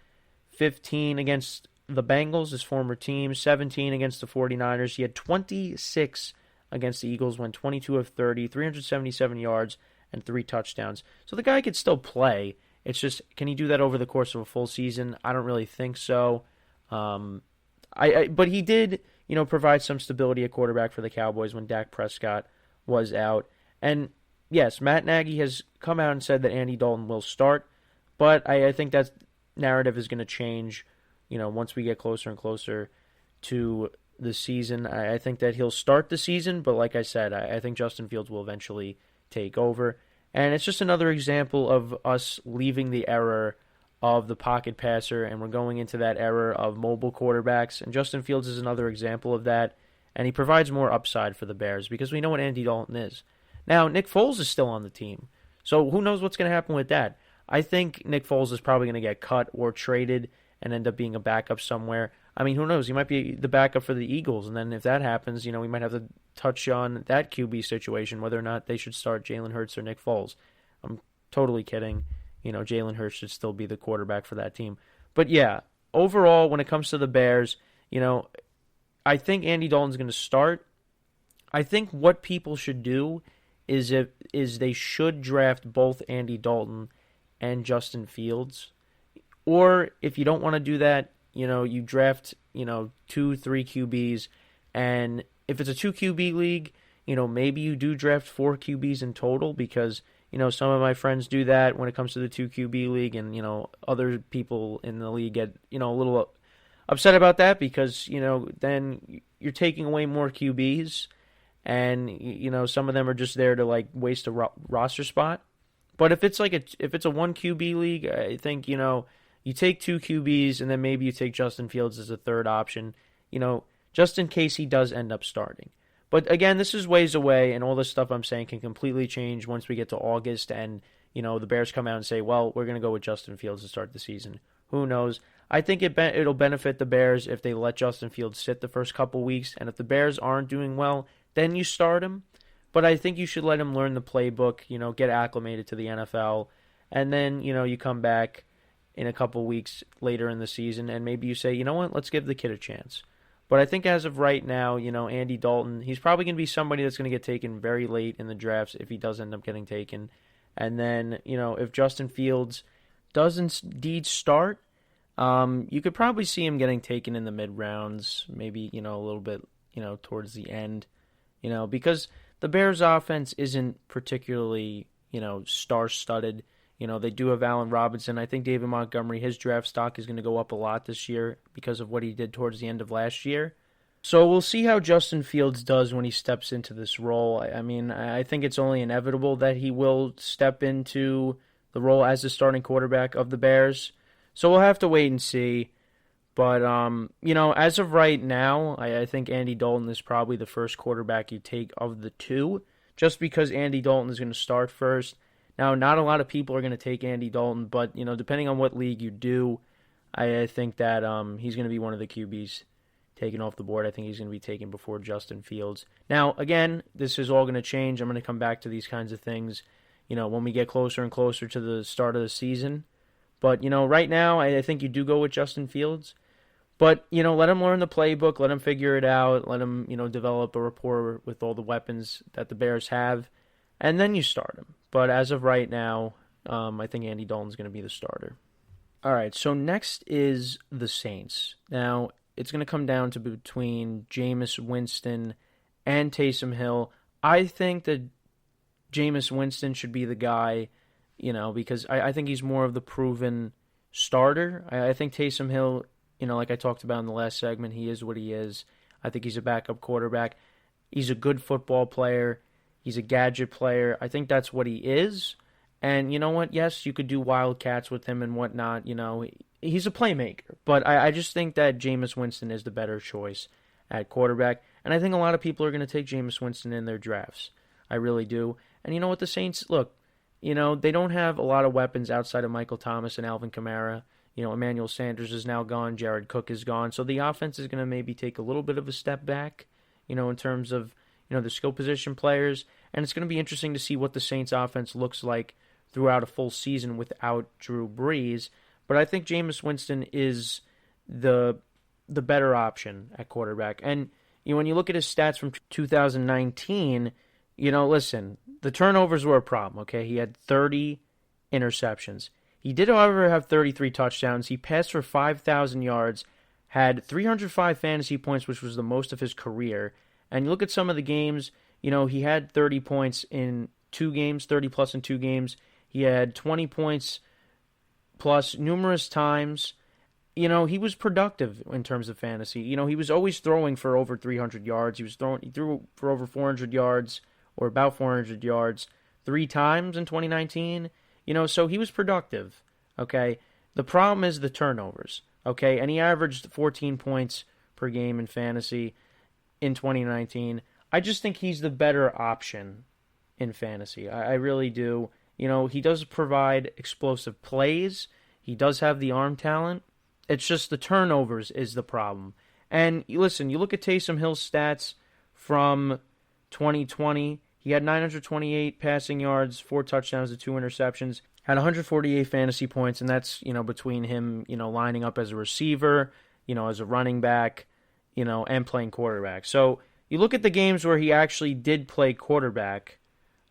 [SPEAKER 2] 15 against the Bengals, his former team, 17 against the 49ers. He had 26 against the Eagles, went 22 of 30, 377 yards, and 3 touchdowns. So the guy could still play. It's just, can he do that over the course of a full season? I don't really think so. But he did, provide some stability at quarterback for the Cowboys when Dak Prescott was out. And yes, Matt Nagy has come out and said that Andy Dalton will start, but I think that narrative is going to change, once we get closer and closer to the season. I think that he'll start the season, but like I said, I think Justin Fields will eventually take over. And it's just another example of us leaving the era of the pocket passer, and we're going into that era of mobile quarterbacks. And Justin Fields is another example of that, and he provides more upside for the Bears because we know what Andy Dalton is. Now, Nick Foles is still on the team, so who knows what's going to happen with that. I think Nick Foles is probably going to get cut or traded and end up being a backup somewhere. I mean, who knows? He might be the backup for the Eagles, and then if that happens, we might have to touch on that QB situation, whether or not they should start Jalen Hurts or Nick Foles. I'm totally kidding. Jalen Hurts should still be the quarterback for that team. But yeah, overall, when it comes to the Bears, I think Andy Dalton's going to start. I think what people should do is they should draft both Andy Dalton and Justin Fields. Or if you don't want to do that, you draft, 2-3 QBs. And if it's a 2 QB league, maybe you do draft 4 QBs in total because, some of my friends do that when it comes to the 2 QB league. And, other people in the league get, a little upset about that because, then you're taking away more QBs. And, some of them are just there to, waste a roster spot. But if it's a 1 QB league, I think, you take 2 QBs and then maybe you take Justin Fields as a third option, just in case he does end up starting. But again, this is ways away, and all this stuff I'm saying can completely change once we get to August and, the Bears come out and say, well, we're going to go with Justin Fields to start the season. Who knows? I think it'll benefit the Bears if they let Justin Fields sit the first couple weeks, and if the Bears aren't doing well, then you start him. But I think you should let him learn the playbook, get acclimated to the NFL, and then, you come back in a couple weeks later in the season, and maybe you say, you know what, let's give the kid a chance. But I think as of right now, Andy Dalton, he's probably going to be somebody that's going to get taken very late in the drafts if he does end up getting taken. And then, if Justin Fields does indeed start, you could probably see him getting taken in the mid-rounds, maybe, a little bit, towards the end, because the Bears' offense isn't particularly, star-studded. They do have Allen Robinson. I think David Montgomery, his draft stock is going to go up a lot this year because of what he did towards the end of last year. So we'll see how Justin Fields does when he steps into this role. I mean, I think it's only inevitable that he will step into the role as the starting quarterback of the Bears. So we'll have to wait and see. But, as of right now, I think Andy Dalton is probably the first quarterback you take of the two, just because Andy Dalton is going to start first. Now, not a lot of people are going to take Andy Dalton, but, depending on what league you do, I think that he's going to be one of the QBs taken off the board. I think he's going to be taken before Justin Fields. Now, again, this is all going to change. I'm going to come back to these kinds of things, when we get closer and closer to the start of the season. But, right now, I think you do go with Justin Fields. But, let him learn the playbook, let him figure it out, let him, develop a rapport with all the weapons that the Bears have, and then you start him. But as of right now, I think Andy Dalton's going to be the starter. All right, so next is the Saints. Now, it's going to come down to between Jameis Winston and Taysom Hill. I think that Jameis Winston should be the guy, because I think he's more of the proven starter. I think Taysom Hill, like I talked about in the last segment, he is what he is. I think he's a backup quarterback. He's a good football player. He's a gadget player. I think that's what he is. And you know what? Yes, you could do wildcats with him and whatnot. He's a playmaker. But I just think that Jameis Winston is the better choice at quarterback. And I think a lot of people are going to take Jameis Winston in their drafts. I really do. And you know what? The Saints, look, they don't have a lot of weapons outside of Michael Thomas and Alvin Kamara. Emmanuel Sanders is now gone. Jared Cook is gone. So the offense is going to maybe take a little bit of a step back, in terms of, the skill position players. And it's going to be interesting to see what the Saints offense looks like throughout a full season without Drew Brees. But I think Jameis Winston is the better option at quarterback. And when you look at his stats from 2019, listen, the turnovers were a problem, okay? He had 30 interceptions. He did, however, have 33 touchdowns. He passed for 5,000 yards, had 305 fantasy points, which was the most of his career. And you look at some of the games, he had 30 points in 2 games, 30-plus in 2 games. He had 20 points plus numerous times. He was productive in terms of fantasy. He was always throwing for over 300 yards. He threw for over 400 yards, or about 400 yards, 3 times in 2019. So he was productive, okay? The problem is the turnovers, okay? And he averaged 14 points per game in fantasy in 2019. I just think he's the better option in fantasy. I really do. He does provide explosive plays. He does have the arm talent. It's just the turnovers is the problem. And listen, you look at Taysom Hill's stats from 2020. He had 928 passing yards, 4 touchdowns to 2 interceptions, had 148 fantasy points, and that's, between him, lining up as a receiver, as a running back, and playing quarterback. So you look at the games where he actually did play quarterback.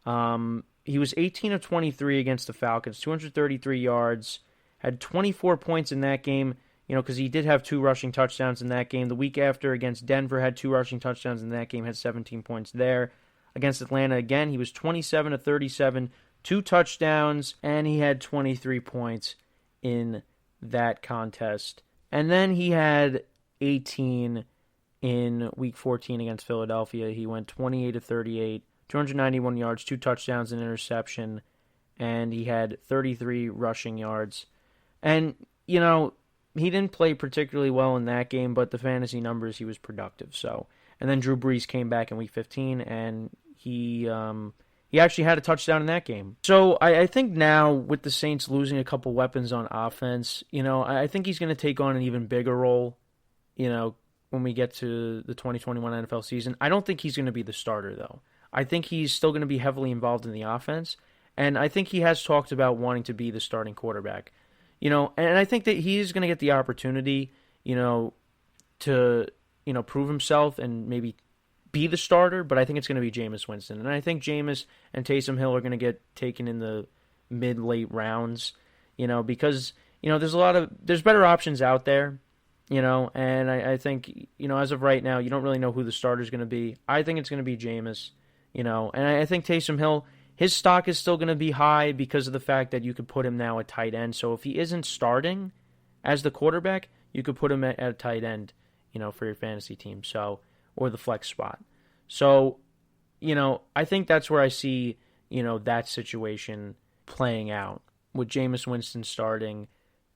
[SPEAKER 2] He was 18 of 23 against the Falcons, 233 yards, had 24 points in that game, because he did have 2 rushing touchdowns in that game. The week after against Denver had 2 rushing touchdowns in that game, had 17 points there. Against Atlanta, again, he was 27 of 37, 2 touchdowns, and he had 23 points in that contest. And then he had 18 in Week 14 against Philadelphia. He went 28 of 38, 291 yards, 2 touchdowns, and interception, and he had 33 rushing yards. And, he didn't play particularly well in that game, but the fantasy numbers, he was productive. So, and then Drew Brees came back in Week 15, and he actually had a touchdown in that game. So I think now with the Saints losing a couple weapons on offense, I think he's going to take on an even bigger role, when we get to the 2021 NFL season. I don't think he's going to be the starter, though. I think he's still going to be heavily involved in the offense, and I think he has talked about wanting to be the starting quarterback. And I think that he's going to get the opportunity, to, prove himself and maybe be the starter, but I think it's going to be Jameis Winston. And I think Jameis and Taysom Hill are going to get taken in the mid-late rounds, because, there's better options out there, and I think, as of right now, you don't really know who the starter is going to be. I think it's going to be Jameis, and I think Taysom Hill, his stock is still going to be high because of the fact that you could put him now at tight end. So if he isn't starting as the quarterback, you could put him at a tight end, for your fantasy team. So, or the flex spot. So, I think that's where I see, that situation playing out with Jameis Winston starting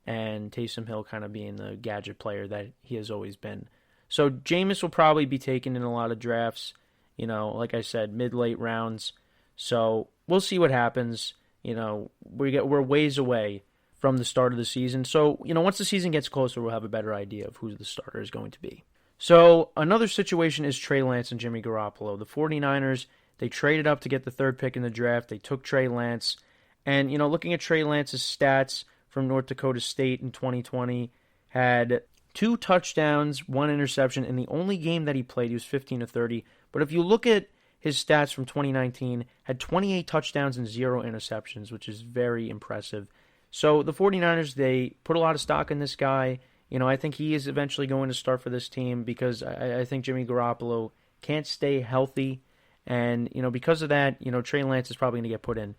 [SPEAKER 2] and Taysom Hill kind of being the gadget player that he has always been. So Jameis will probably be taken in a lot of drafts, like I said, mid-late rounds. So we'll see what happens. We're ways away from the start of the season. So, once the season gets closer, we'll have a better idea of who the starter is going to be. So another situation is Trey Lance and Jimmy Garoppolo. The 49ers, they traded up to get the 3rd pick in the draft. They took Trey Lance. And, looking at Trey Lance's stats from North Dakota State in 2020, had 2 touchdowns, 1 interception. In the only game that he played, he was 15 of 30. But if you look at his stats from 2019, had 28 touchdowns and 0 interceptions, which is very impressive. So the 49ers, they put a lot of stock in this guy. I think he is eventually going to start for this team because I think Jimmy Garoppolo can't stay healthy. And, because of that, Trey Lance is probably going to get put in.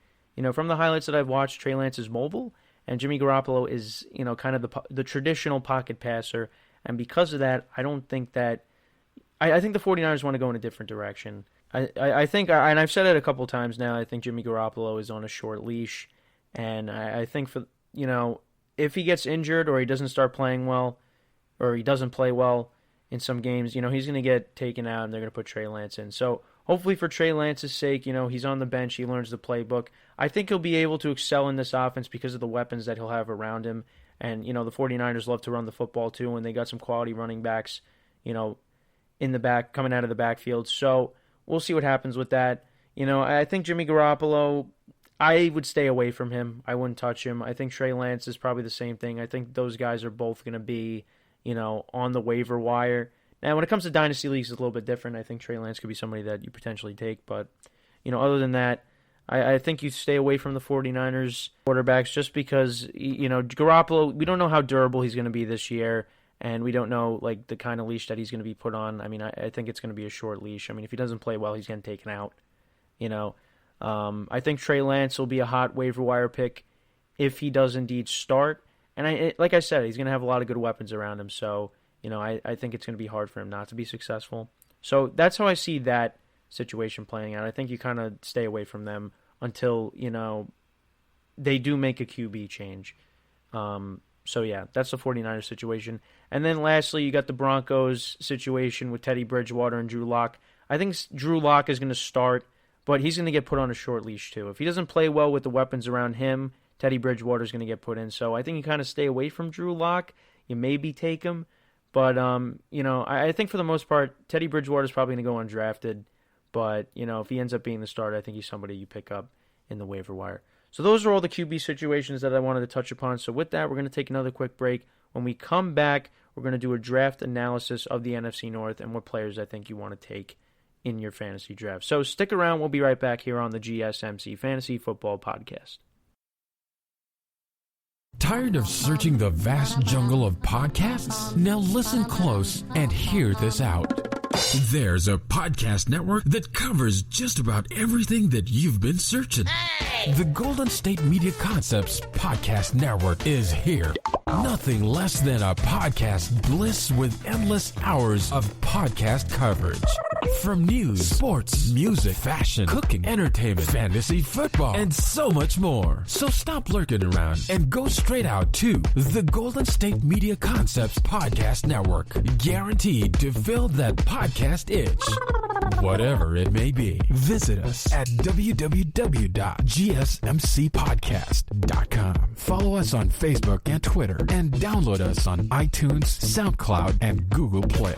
[SPEAKER 2] From the highlights that I've watched, Trey Lance is mobile, and Jimmy Garoppolo is, kind of the traditional pocket passer. And because of that, I don't think that – I think the 49ers want to go in a different direction. I think, and I've said it a couple times now, I think Jimmy Garoppolo is on a short leash. And I think for, if he gets injured or he doesn't start playing well or he doesn't play well in some games, he's going to get taken out and they're going to put Trey Lance in. So hopefully for Trey Lance's sake, he's on the bench, he learns the playbook. I think he'll be able to excel in this offense because of the weapons that he'll have around him. And, the 49ers love to run the football too, and they got some quality running backs, in the back, coming out of the backfield. So we'll see what happens with that. I think Jimmy Garoppolo, I would stay away from him. I wouldn't touch him. I think Trey Lance is probably the same thing. I think those guys are both going to be, on the waiver wire. Now, when it comes to dynasty leagues, it's a little bit different. I think Trey Lance could be somebody that you potentially take. But, other than that, I think you stay away from the 49ers quarterbacks just because, Garoppolo, we don't know how durable he's going to be this year. And we don't know, the kind of leash that he's going to be put on. I mean, I think it's going to be a short leash. I mean, if he doesn't play well, he's getting taken out, I think Trey Lance will be a hot waiver wire pick if he does indeed start. And like I said, he's going to have a lot of good weapons around him. So, I think it's going to be hard for him not to be successful. So that's how I see that situation playing out. I think you kind of stay away from them until, they do make a QB change. So, yeah, that's the 49ers situation. And then lastly, you got the Broncos situation with Teddy Bridgewater and Drew Lock. I think Drew Lock is going to start, but he's going to get put on a short leash too. If he doesn't play well with the weapons around him, Teddy Bridgewater is going to get put in. So I think you kind of stay away from Drew Lock. you maybe take him. But, I think for the most part, Teddy Bridgewater is probably going to go undrafted. But, if he ends up being the starter, I think he's somebody you pick up in the waiver wire. So those are all the QB situations that I wanted to touch upon. So with that, we're going to take another quick break. When we come back, we're going to do a draft analysis of the NFC North and what players I think you want to take in your fantasy draft. So stick around. We'll be right back here on the GSMC Fantasy Football Podcast.
[SPEAKER 1] Tired of searching the vast jungle of podcasts? Now listen close and hear this out. There's a podcast network that covers just about everything that you've been searching. Hey! The Golden State Media Concepts Podcast Network is here. Nothing less than a podcast bliss with endless hours of podcast coverage. From news, sports, music, fashion, cooking, entertainment, fantasy, football, and so much more. So stop lurking around and go straight out to the Golden State Media Concepts Podcast Network. Guaranteed to fill that podcast itch. Whatever it may be. Visit us at www.gsmcpodcast.com. Follow us on Facebook and Twitter, and download us on iTunes, SoundCloud, and Google Play.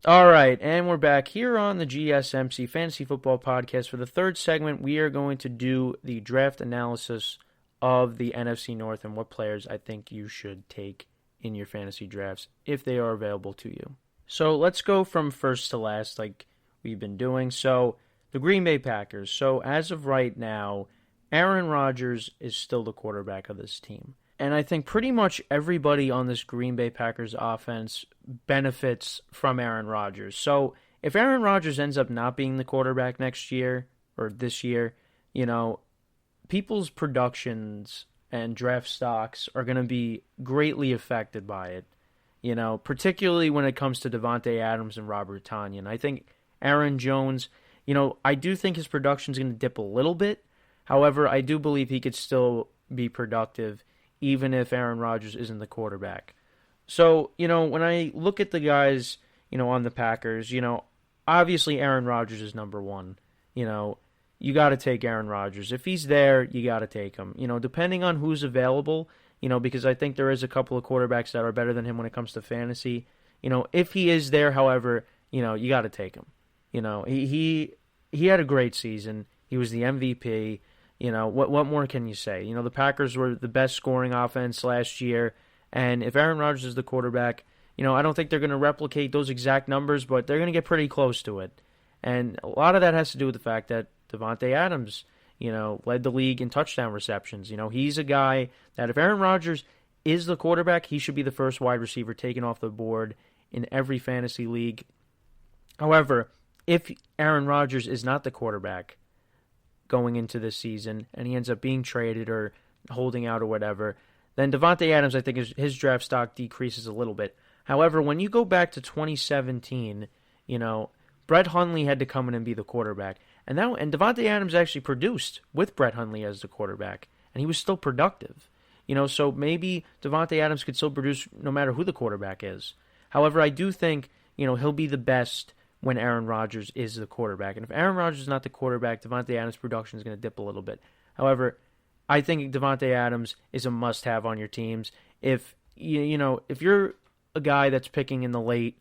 [SPEAKER 2] All right, and we're back here on the GSMC Fantasy Football Podcast. For the third segment, we are going to do the draft analysis of the NFC North and what players I think you should take in your fantasy drafts if they are available to you. So let's go from first to last like we've been doing. So the Green Bay Packers. So as of right now, Aaron Rodgers is still the quarterback of this team. And I think pretty much everybody on this Green Bay Packers offense benefits from Aaron Rodgers. So if Aaron Rodgers ends up not being the quarterback next year or this year, people's productions and draft stocks are going to be greatly affected by it, particularly when it comes to Davonte Adams and Robert Tanyan. I think Aaron Jones, I do think his production is going to dip a little bit. However, I do believe he could still be productive even if Aaron Rodgers isn't the quarterback. So, when I look at the guys, on the Packers, obviously Aaron Rodgers is number one. You got to take Aaron Rodgers. If he's there, you got to take him. Depending on who's available, because I think there is a couple of quarterbacks that are better than him when it comes to fantasy. If he is there, however, you got to take him. He had a great season. He was the MVP. What more can you say? The Packers were the best scoring offense last year, and if Aaron Rodgers is the quarterback, I don't think they're going to replicate those exact numbers, but they're going to get pretty close to it. And a lot of that has to do with the fact that Davonte Adams, led the league in touchdown receptions. He's a guy that if Aaron Rodgers is the quarterback, he should be the first wide receiver taken off the board in every fantasy league. However, if Aaron Rodgers is not the quarterback going into this season, and he ends up being traded or holding out or whatever, then Davonte Adams, I think his draft stock decreases a little bit. However, when you go back to 2017, Brett Hundley had to come in and be the quarterback, and Davonte Adams actually produced with Brett Hundley as the quarterback, and he was still productive. So maybe Davonte Adams could still produce no matter who the quarterback is. However, I do think he'll be the best when Aaron Rodgers is the quarterback. And if Aaron Rodgers is not the quarterback, Davonte Adams' production is going to dip a little bit. However, I think Davonte Adams is a must-have on your teams. If you're a guy that's picking in the late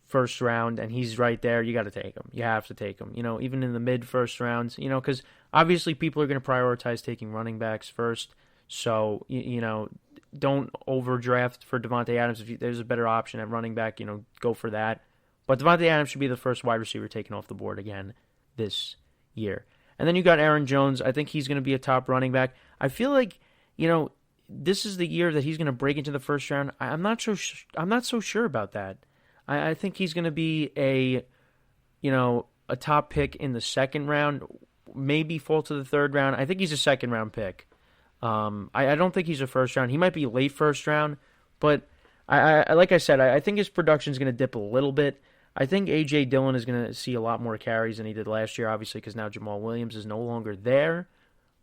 [SPEAKER 2] first round and he's right there, you got to take him. You have to take him. Even in the mid-first rounds, because obviously people are going to prioritize taking running backs first. So, don't overdraft for Davonte Adams. If there's a better option at running back, go for that. But Davonte Adams should be the first wide receiver taken off the board again this year. And then you got Aaron Jones. I think he's going to be a top running back. I feel like, this is the year that he's going to break into the first round. I'm not so sure about that. I think he's going to be a top pick in the second round, maybe fall to the third round. I think he's a second round pick. I don't think he's a first round. He might be late first round, but like I said, I think his production is going to dip a little bit. I think A.J. Dillon is going to see a lot more carries than he did last year, obviously, because now Jamal Williams is no longer there.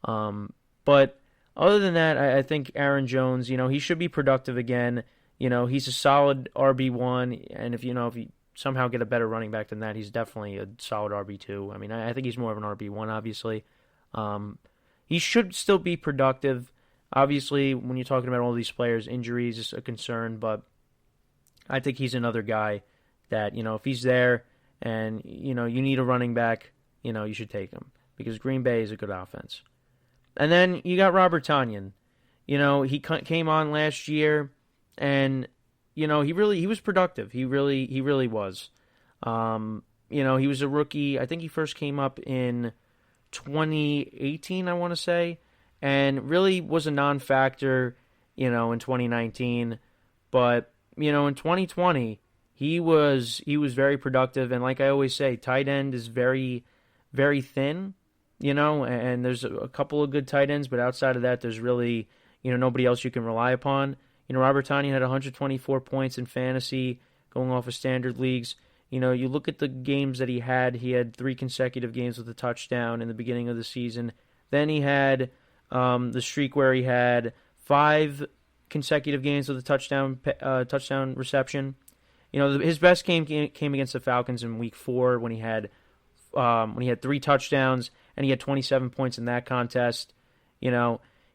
[SPEAKER 2] But other than that, I think Aaron Jones, he should be productive again. He's a solid RB1, and if you somehow get a better running back than that, he's definitely a solid RB2. I mean, I think he's more of an RB1, obviously. He should still be productive. Obviously, when you're talking about all these players, injuries is a concern, but I think he's another guy that, if he's there and, you need a running back, you should take him because Green Bay is a good offense. And then you got Robert Tanyan. He came on last year and, he was productive. He really was. He was a rookie. I think he first came up in 2018, I want to say, and really was a non-factor, in 2019. But, in 2020, he was very productive. And like I always say, tight end is very, very thin, and there's a couple of good tight ends, but outside of that, there's really, nobody else you can rely upon. Robert Tanyan had 124 points in fantasy going off of standard leagues. You look at the games that he had 3 consecutive games with a touchdown in the beginning of the season. Then he had the streak where he had 5 consecutive games with a touchdown reception. His best game came against the Falcons in Week 4 when he had 3 touchdowns and he had 27 points in that contest.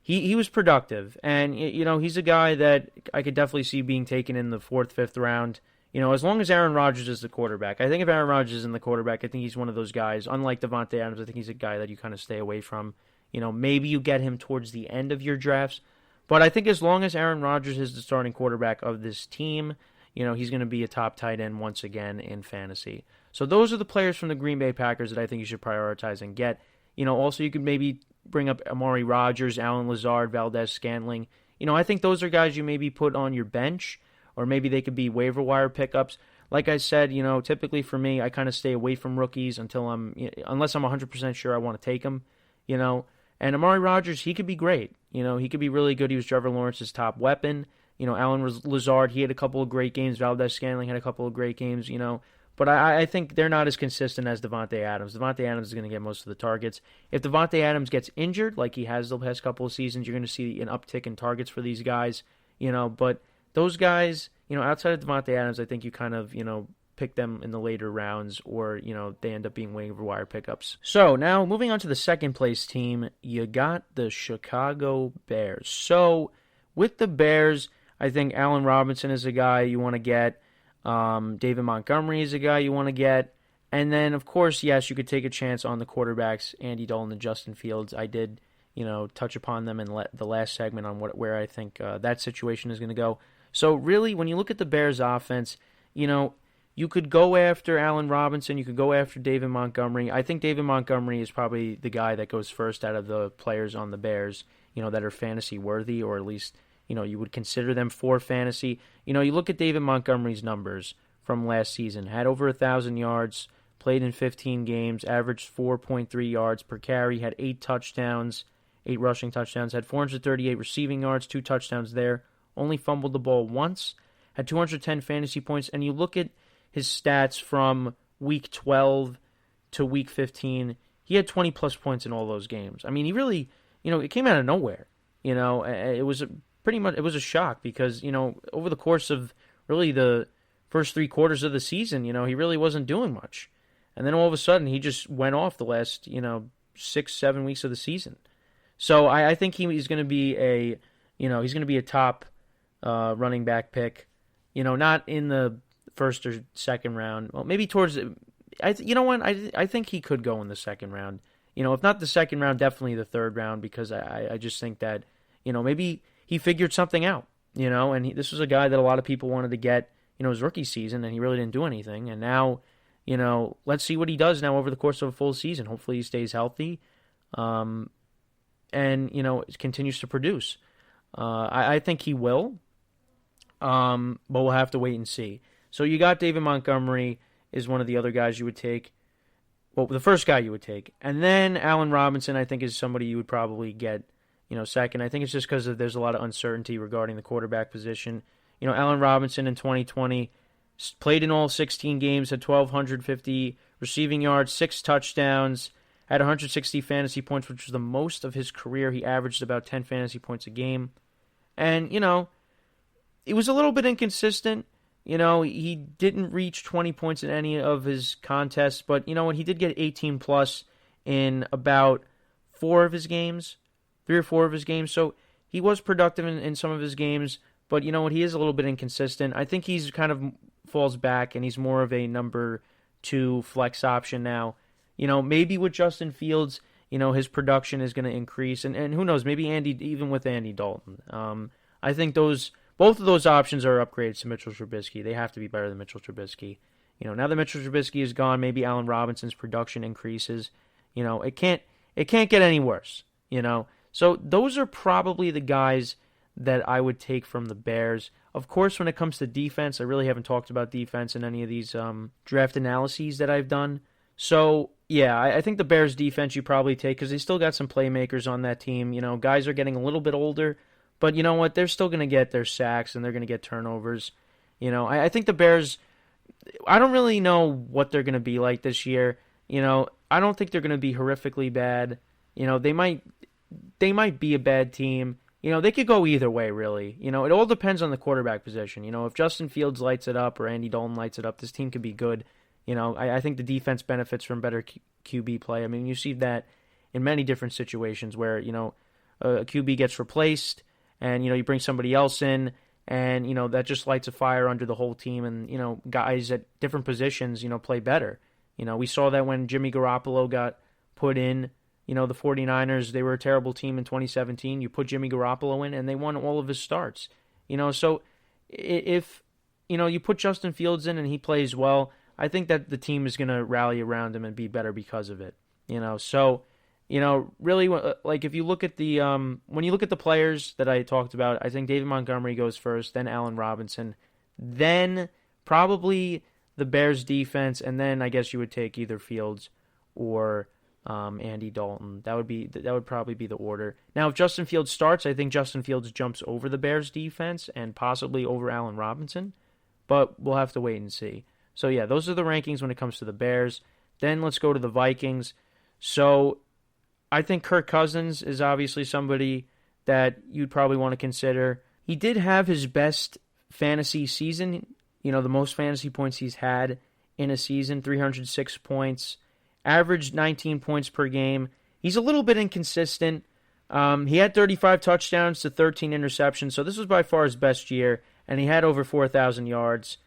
[SPEAKER 2] He was productive, and he's a guy that I could definitely see being taken in the 4th, 5th round. As long as Aaron Rodgers is the quarterback. I think if Aaron Rodgers is in the quarterback, I think he's one of those guys. Unlike Davonte Adams, I think he's a guy that you kind of stay away from. Maybe you get him towards the end of your drafts. But I think as long as Aaron Rodgers is the starting quarterback of this team, he's going to be a top tight end once again in fantasy. So those are the players from the Green Bay Packers that I think you should prioritize and get. Also you could maybe bring up Amari Rodgers, Allen Lazard, Valdez-Scantling. I think those are guys you maybe put on your bench, or maybe they could be waiver wire pickups. Like I said, typically for me, I kind of stay away from rookies unless I'm 100% sure I want to take them, And Amari Rodgers, he could be great. He could be really good. He was Trevor Lawrence's top weapon. Allen Lazard, he had a couple of great games. Valdez-Scantling had a couple of great games, But I think they're not as consistent as Davonte Adams. Davonte Adams is going to get most of the targets. If Davonte Adams gets injured, like he has the past couple of seasons, you're going to see an uptick in targets for these guys. But those guys, outside of Davonte Adams, I think you kind of, pick them in the later rounds, or, they end up being waiver wire pickups. So now moving on to the second place team, you got the Chicago Bears. So with the Bears, I think Allen Robinson is a guy you want to get. David Montgomery is a guy you want to get. And then, of course, yes, you could take a chance on the quarterbacks, Andy Dalton and Justin Fields. I did, touch upon them in the last segment on where I think that situation is going to go. So really, when you look at the Bears offense, you could go after Allen Robinson. You could go after David Montgomery. I think David Montgomery is probably the guy that goes first out of the players on the Bears, that are fantasy worthy, or at least, you would consider them for fantasy. You look at David Montgomery's numbers from last season. Had over 1,000 yards, played in 15 games, averaged 4.3 yards per carry, had 8 touchdowns, 8 rushing touchdowns, had 438 receiving yards, 2 touchdowns there, only fumbled the ball once, had 210 fantasy points, and you look at his stats from week 12 to week 15, he had 20-plus points in all those games. I mean, he really, it came out of nowhere. It was a shock because, over the course of really the first 3 quarters of the season, he really wasn't doing much. And then all of a sudden, he just went off the last, 6-7 weeks of the season. So I think he's going to be a top running back pick. Not in the first or second round. Well, maybe towards. I think he could go in the second round. If not the second round, definitely the third round, because I just think that maybe he figured something out. And this was a guy that a lot of people wanted to get. His rookie season, and he really didn't do anything. And now, let's see what he does now over the course of a full season. Hopefully, he stays healthy, and continues to produce. I think he will. But we'll have to wait and see. So you got David Montgomery is one of the other guys you would take. Well, the first guy you would take. And then Allen Robinson, I think, is somebody you would probably get, second. I think it's just because there's a lot of uncertainty regarding the quarterback position. Allen Robinson in 2020 played in all 16 games, had 1,250 receiving yards, 6 touchdowns, had 160 fantasy points, which was the most of his career. He averaged about 10 fantasy points a game. And, it was a little bit inconsistent. He didn't reach 20 points in any of his contests, but you know what? He did get 18 plus in about 3 or 4 of his games. So he was productive in some of his games, but you know what? He is a little bit inconsistent. I think he's kind of falls back, and he's more of a number 2 flex option now. Maybe with Justin Fields, his production is going to increase, and who knows? Maybe even with Andy Dalton. I think both of those options are upgrades to Mitchell Trubisky. They have to be better than Mitchell Trubisky. Now that Mitchell Trubisky is gone, maybe Allen Robinson's production increases. It can't get any worse. So those are probably the guys that I would take from the Bears. Of course, when it comes to defense, I really haven't talked about defense in any of these draft analyses that I've done. So, yeah, I think the Bears defense you probably take because they still got some playmakers on that team. Guys are getting a little bit older, but you know what? They're still going to get their sacks and they're going to get turnovers. I think the Bears, I don't really know what they're going to be like this year. I don't think they're going to be horrifically bad. They might be a bad team. They could go either way, really. It all depends on the quarterback position. If Justin Fields lights it up or Andy Dalton lights it up, this team could be good. I think the defense benefits from better QB play. I mean, you see that in many different situations where, a QB gets replaced and, you bring somebody else in and, that just lights a fire under the whole team and, guys at different positions, play better. We saw that when Jimmy Garoppolo got put in, the 49ers, they were a terrible team in 2017. You put Jimmy Garoppolo in and they won all of his starts. So if, you put Justin Fields in and he plays well, I think that the team is going to rally around him and be better because of it. So, really, like if you look at the when you look at the players that I talked about, I think David Montgomery goes first, then Allen Robinson, then probably the Bears defense, and then I guess you would take either Fields or Andy Dalton. That would probably be the order. Now, if Justin Fields starts, I think Justin Fields jumps over the Bears defense and possibly over Allen Robinson, but we'll have to wait and see. So, yeah, those are the rankings when it comes to the Bears. Then let's go to the Vikings. So, I think Kirk Cousins is obviously somebody that you'd probably want to consider. He did have his best fantasy season, the most fantasy points he's had in a season, 306 points, averaged 19 points per game. He's a little bit inconsistent. He had 35 touchdowns to 13 interceptions, so this was by far his best year, and he had over 4,000 yards.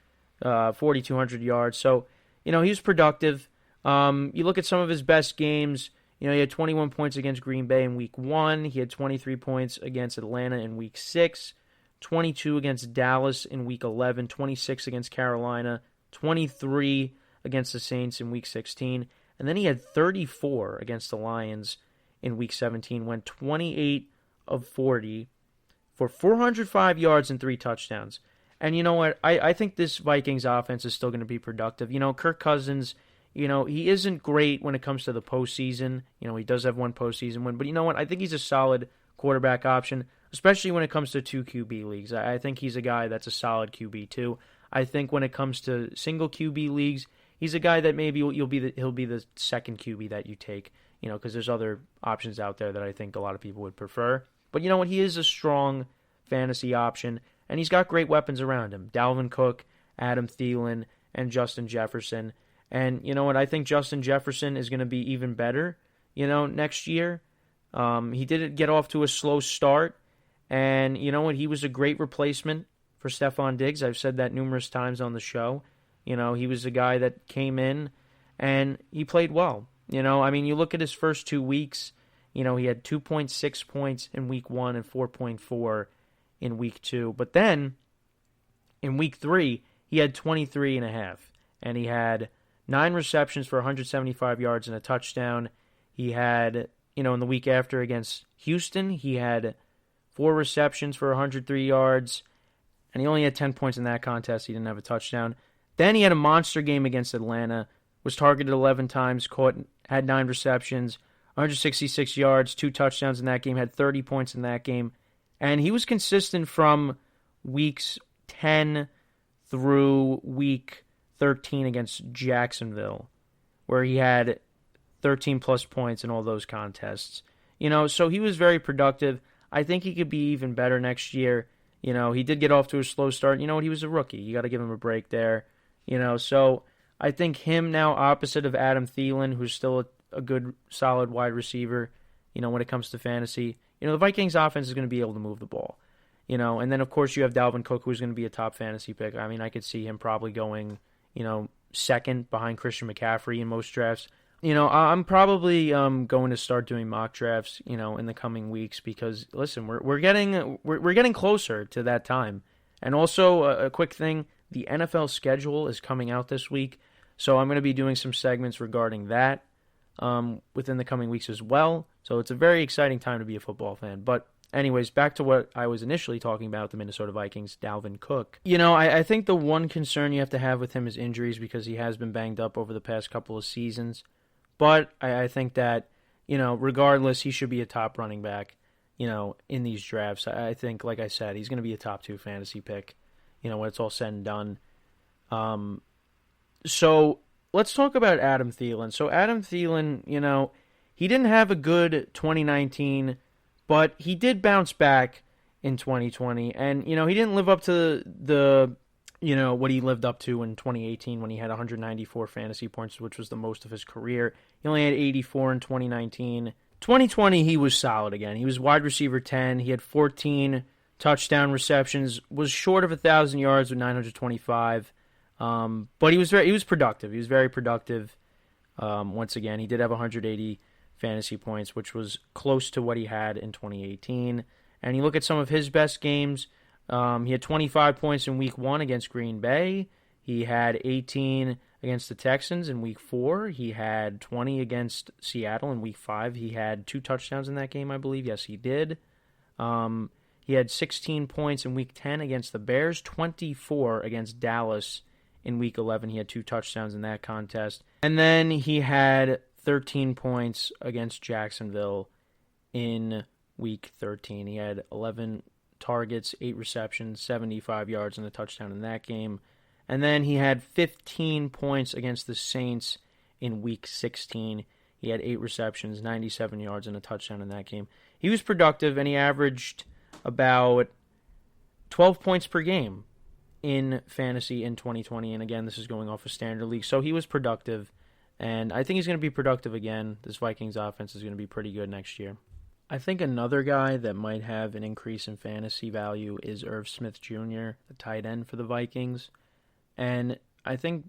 [SPEAKER 2] 4,200 yards. So, he was productive. You look at some of his best games, he had 21 points against Green Bay in Week 1. He had 23 points against Atlanta in Week 6, 22 against Dallas in Week 11, 26 against Carolina, 23 against the Saints in Week 16. And then he had 34 against the Lions in Week 17, went 28 of 40 for 405 yards and 3 touchdowns. And you know what? I think this Vikings offense is still going to be productive. Kirk Cousins, he isn't great when it comes to the postseason. He does have one postseason win. But you know what? I think he's a solid quarterback option, especially when it comes to 2 QB leagues. I think he's a guy that's a solid QB too. I think when it comes to single QB leagues, he's a guy that maybe he'll be the second QB that you take, because there's other options out there that I think a lot of people would prefer. But you know what? He is a strong fantasy option. And he's got great weapons around him. Dalvin Cook, Adam Thielen, and Justin Jefferson. And you know what? I think Justin Jefferson is going to be even better, next year. He did get off to a slow start. And you know what? He was a great replacement for Stephon Diggs. I've said that numerous times on the show. He was a guy that came in and he played well. You look at his first 2 weeks. He had 2.6 points in Week 1 and 4.4 in Week 2. But then, in Week 3, he had 23.5. And he had 9 receptions for 175 yards and a touchdown. He had, in the week after against Houston, he had 4 receptions for 103 yards. And he only had 10 points in that contest. He didn't have a touchdown. Then he had a monster game against Atlanta, was targeted 11 times, had 9 receptions, 166 yards, 2 touchdowns in that game, had 30 points in that game. And he was consistent from weeks 10 through week 13 against Jacksonville, where he had 13-plus points in all those contests. So he was very productive. I think he could be even better next year. He did get off to a slow start. He was a rookie. You got to give him a break there. So I think him now opposite of Adam Thielen, who's still a good, solid wide receiver, when it comes to fantasy. The Vikings offense is going to be able to move the ball. And then, of course, you have Dalvin Cook, who's going to be a top fantasy pick. I mean, I could see him probably going, second behind Christian McCaffrey in most drafts. I'm probably going to start doing mock drafts, in the coming weeks because, listen, we're getting closer to that time. And also, a quick thing, the NFL schedule is coming out this week, so I'm going to be doing some segments regarding that within the coming weeks as well. So it's a very exciting time to be a football fan. But anyways, back to what I was initially talking about, the Minnesota Vikings, Dalvin Cook. I think the one concern you have to have with him is injuries because he has been banged up over the past couple of seasons. But I think that, regardless, he should be a top running back, in these drafts. I think, like I said, he's going to be a top 2 fantasy pick, when it's all said and done. So let's talk about Adam Thielen. So Adam Thielen, he didn't have a good 2019, but he did bounce back in 2020. And, he didn't live up to the what he lived up to in 2018 when he had 194 fantasy points, which was the most of his career. He only had 84 in 2019. 2020, he was solid again. He was wide receiver 10. He had 14 touchdown receptions, was short of 1,000 yards with 925. But he was productive. He was very productive. Once again, he did have 180 fantasy points, which was close to what he had in 2018. And you look at some of his best games. He had 25 points in Week 1 against Green Bay. He had 18 against the Texans in Week 4. He had 20 against Seattle in Week 5. He had 2 touchdowns in that game, I believe. Yes, he did. He had 16 points in Week 10 against the Bears, 24 against Dallas in Week 11. He had 2 touchdowns in that contest. And then he had 13 points against Jacksonville in Week 13. He had 11 targets, 8 receptions, 75 yards, and a touchdown in that game. And then he had 15 points against the Saints in Week 16. He had 8 receptions, 97 yards, and a touchdown in that game. He was productive, and he averaged about 12 points per game in fantasy in 2020. And again, this is going off a standard league. So he was productive, and I think he's going to be productive again. This Vikings offense is going to be pretty good next year. I think another guy that might have an increase in fantasy value is Irv Smith Jr., the tight end for the Vikings. And I think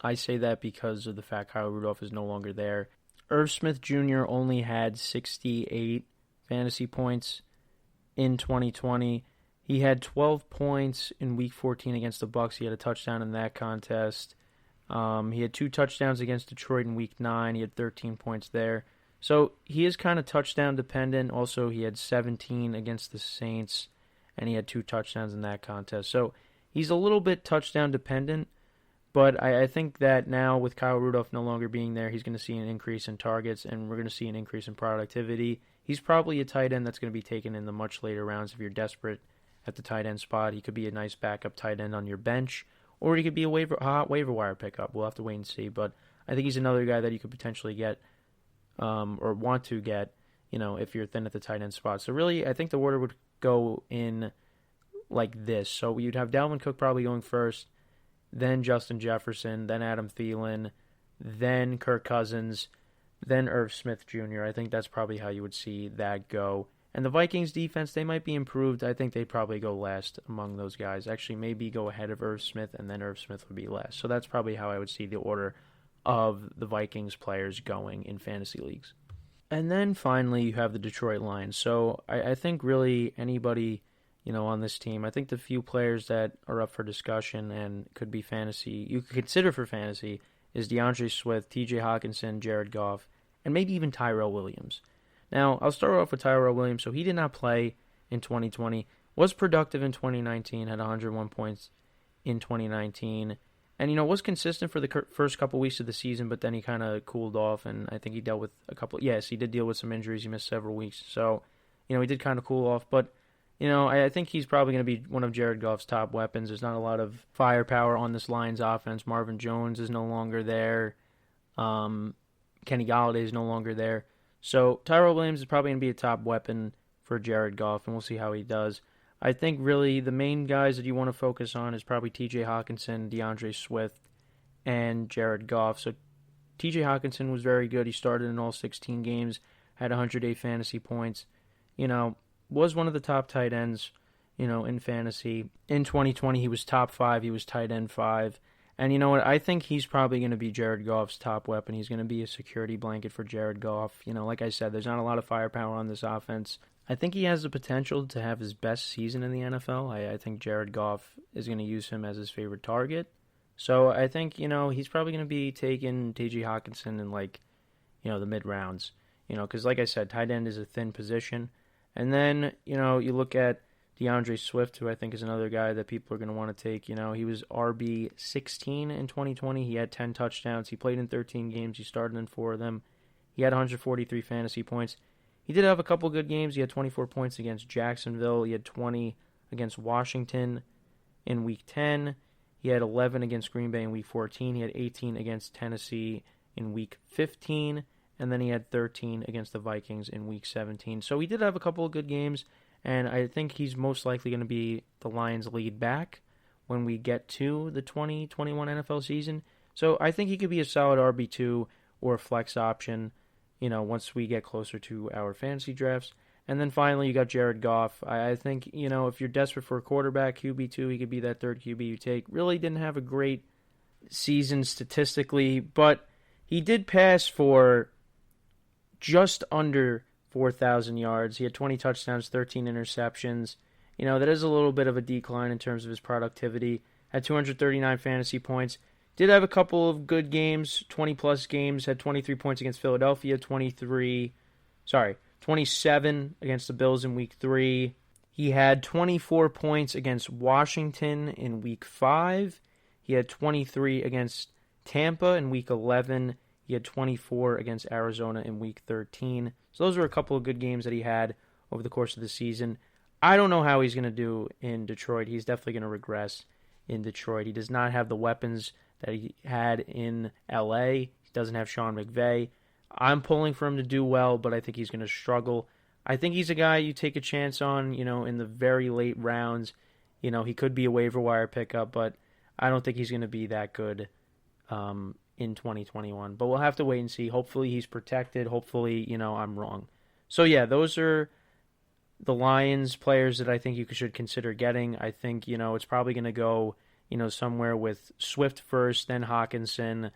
[SPEAKER 2] I say that because of the fact Kyle Rudolph is no longer there. Irv Smith Jr. only had 68 fantasy points in 2020. He had 12 points in Week 14 against the Bucs. He had a touchdown in that contest. He had 2 touchdowns against Detroit in Week 9. He had 13 points there. So he is kind of touchdown dependent. Also, he had 17 against the Saints, and he had 2 touchdowns in that contest. So he's a little bit touchdown dependent, but I think that now with Kyle Rudolph no longer being there, he's going to see an increase in targets, and we're going to see an increase in productivity. He's probably a tight end that's going to be taken in the much later rounds if you're desperate at the tight end spot. He could be a nice backup tight end on your bench, or he could be a hot waiver wire pickup. We'll have to wait and see, but I think he's another guy that you could potentially get or want to get, if you're thin at the tight end spot. So really, I think the order would go in like this. So you'd have Dalvin Cook probably going first, then Justin Jefferson, then Adam Thielen, then Kirk Cousins, then Irv Smith Jr. I think that's probably how you would see that go. And the Vikings defense, they might be improved. I think they'd probably go last among those guys. Actually, maybe go ahead of Irv Smith, and then Irv Smith would be last. So that's probably how I would see the order of the Vikings players going in fantasy leagues. And then finally, you have the Detroit Lions. So I think really anybody, on this team, I think the few players that are up for discussion and could be fantasy, you could consider for fantasy, is DeAndre Swift, TJ Hawkinson, Jared Goff, and maybe even Tyrone Williams. Now, I'll start off with Tyrone Williams. So he did not play in 2020, was productive in 2019, had 101 points in 2019, And, was consistent for the first couple weeks of the season, but then he kind of cooled off, and I think he dealt with he did deal with some injuries. He missed several weeks. So, he did kind of cool off. But, I think he's probably going to be one of Jared Goff's top weapons. There's not a lot of firepower on this Lions offense. Marvin Jones is no longer there. Kenny Golladay is no longer there. So, Tyrone Williams is probably going to be a top weapon for Jared Goff, and we'll see how he does. I think really the main guys that you want to focus on is probably T.J. Hockenson, DeAndre Swift, and Jared Goff. So T.J. Hockenson was very good. He started in all 16 games, had 108 fantasy points. Was one of the top tight ends, in fantasy. In 2020, he was top 5. He was tight end 5. And you know what? I think he's probably going to be Jared Goff's top weapon. He's going to be a security blanket for Jared Goff. Like I said, there's not a lot of firepower on this offense. I think he has the potential to have his best season in the NFL. I think Jared Goff is going to use him as his favorite target. So I think, he's probably going to be taking T.J. Hockenson in, the mid-rounds. Because like I said, tight end is a thin position. And then, you look at DeAndre Swift, who I think is another guy that people are going to want to take. He was RB 16 in 2020. He had 10 touchdowns. He played in 13 games. He started in 4 of them. He had 143 fantasy points. He did have a couple good games. He had 24 points against Jacksonville. He had 20 against Washington in Week 10. He had 11 against Green Bay in Week 14. He had 18 against Tennessee in Week 15. And then he had 13 against the Vikings in Week 17. So he did have a couple of good games, and I think he's most likely going to be the Lions' lead back when we get to the 2021 NFL season. So I think he could be a solid RB2 or a flex option, once we get closer to our fantasy drafts. And then finally, you got Jared Goff. I think, if you're desperate for a quarterback, QB2, he could be that third QB you take. Really didn't have a great season statistically, but he did pass for just under 4,000 yards. He had 20 touchdowns, 13 interceptions. That is a little bit of a decline in terms of his productivity. Had 239 fantasy points. Did have a couple of good games, 20-plus games. Had 23 points against Philadelphia, 27 against the Bills in Week 3. He had 24 points against Washington in Week 5. He had 23 against Tampa in Week 11. He had 24 against Arizona in Week 13. So those were a couple of good games that he had over the course of the season. I don't know how he's going to do in Detroit. He's definitely going to regress in Detroit. He does not have the weapons that he had in LA. He doesn't have Sean McVay. I'm pulling for him to do well, but I think he's going to struggle. I think he's a guy you take a chance on, in the very late rounds. He could be a waiver wire pickup, but I don't think he's going to be that good in 2021. But we'll have to wait and see. Hopefully he's protected. Hopefully, I'm wrong. So yeah, those are the Lions players that I think you should consider getting. I think, it's probably going to go, somewhere with Swift first, then Hockenson,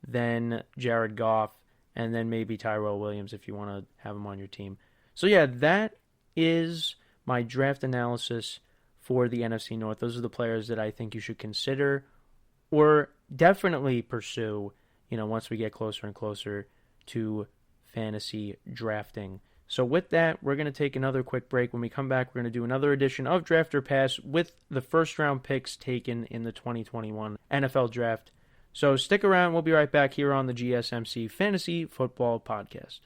[SPEAKER 2] then Jared Goff, and then maybe Tyrone Williams if you want to have him on your team. So yeah, that is my draft analysis for the NFC North. Those are the players that I think you should consider or definitely pursue, once we get closer and closer to fantasy drafting. So with that, we're going to take another quick break. When we come back, we're going to do another edition of Draft or Pass with the first-round picks taken in the 2021 NFL Draft. So stick around. We'll be right back here on the GSMC Fantasy Football Podcast.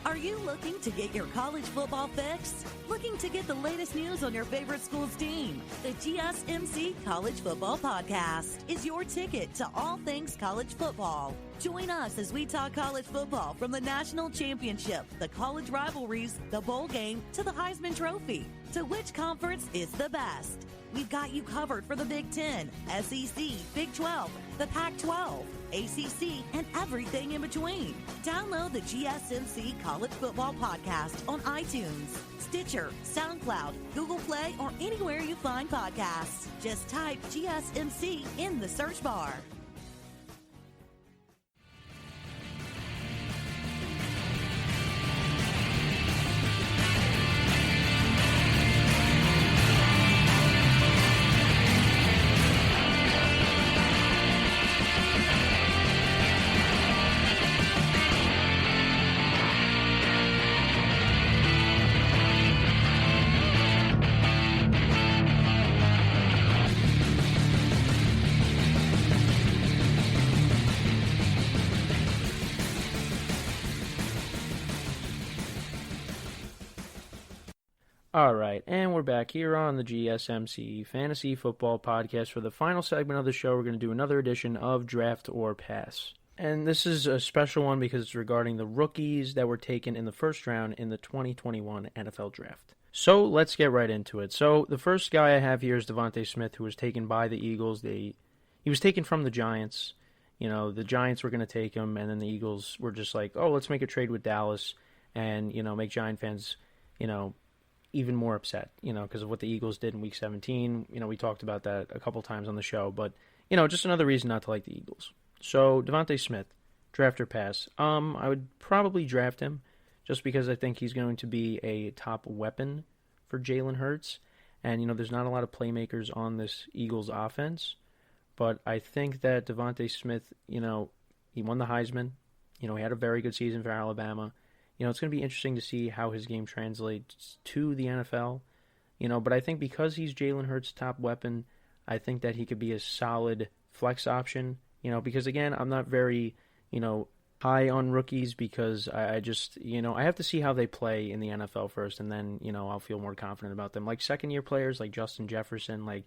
[SPEAKER 4] Are you looking to get your college football fix? Looking to get the latest news on your favorite school's team? The GSMC College Football Podcast is your ticket to all things college football. Join us as we talk college football from the national championship, the college rivalries, the bowl game, to the Heisman Trophy. To which conference is the best? We've got you covered for the Big Ten, SEC, Big 12, the Pac-12, ACC, and everything in between. Download the GSMC College Football Podcast on iTunes, Stitcher, SoundCloud, Google Play, or anywhere you find podcasts. Just type GSMC in the search bar.
[SPEAKER 2] All right, and we're back here on the GSMC Fantasy Football Podcast. For the final segment of the show, we're going to do another edition of Draft or Pass. And this is a special one because it's regarding the rookies that were taken in the first round in the 2021 NFL Draft. So let's get right into it. So the first guy I have here is Davonte Smith, who was taken by the Eagles. He was taken from the Giants. You know, the Giants were going to take him, and then the Eagles were just like, oh, let's make a trade with Dallas and, you know, make Giant fans, you know, even more upset, you know, because of what the Eagles did in Week 17. You know, we talked about that a couple times on the show, but, you know, just another reason not to like the Eagles. So, Davonte Smith, draft or pass? I would probably draft him just because I think he's going to be a top weapon for Jalen Hurts. And, you know, there's not a lot of playmakers on this Eagles offense, but I think that Davonte Smith, you know, he won the Heisman. You know, he had a very good season for Alabama. You know, it's going to be interesting to see how his game translates to the NFL, you know, but I think because he's Jalen Hurts' top weapon, I think that he could be a solid flex option, you know, because again, I'm not very, you know, high on rookies because I just, you know, I have to see how they play in the NFL first, and then, you know, I'll feel more confident about them. Like second-year players like Justin Jefferson, like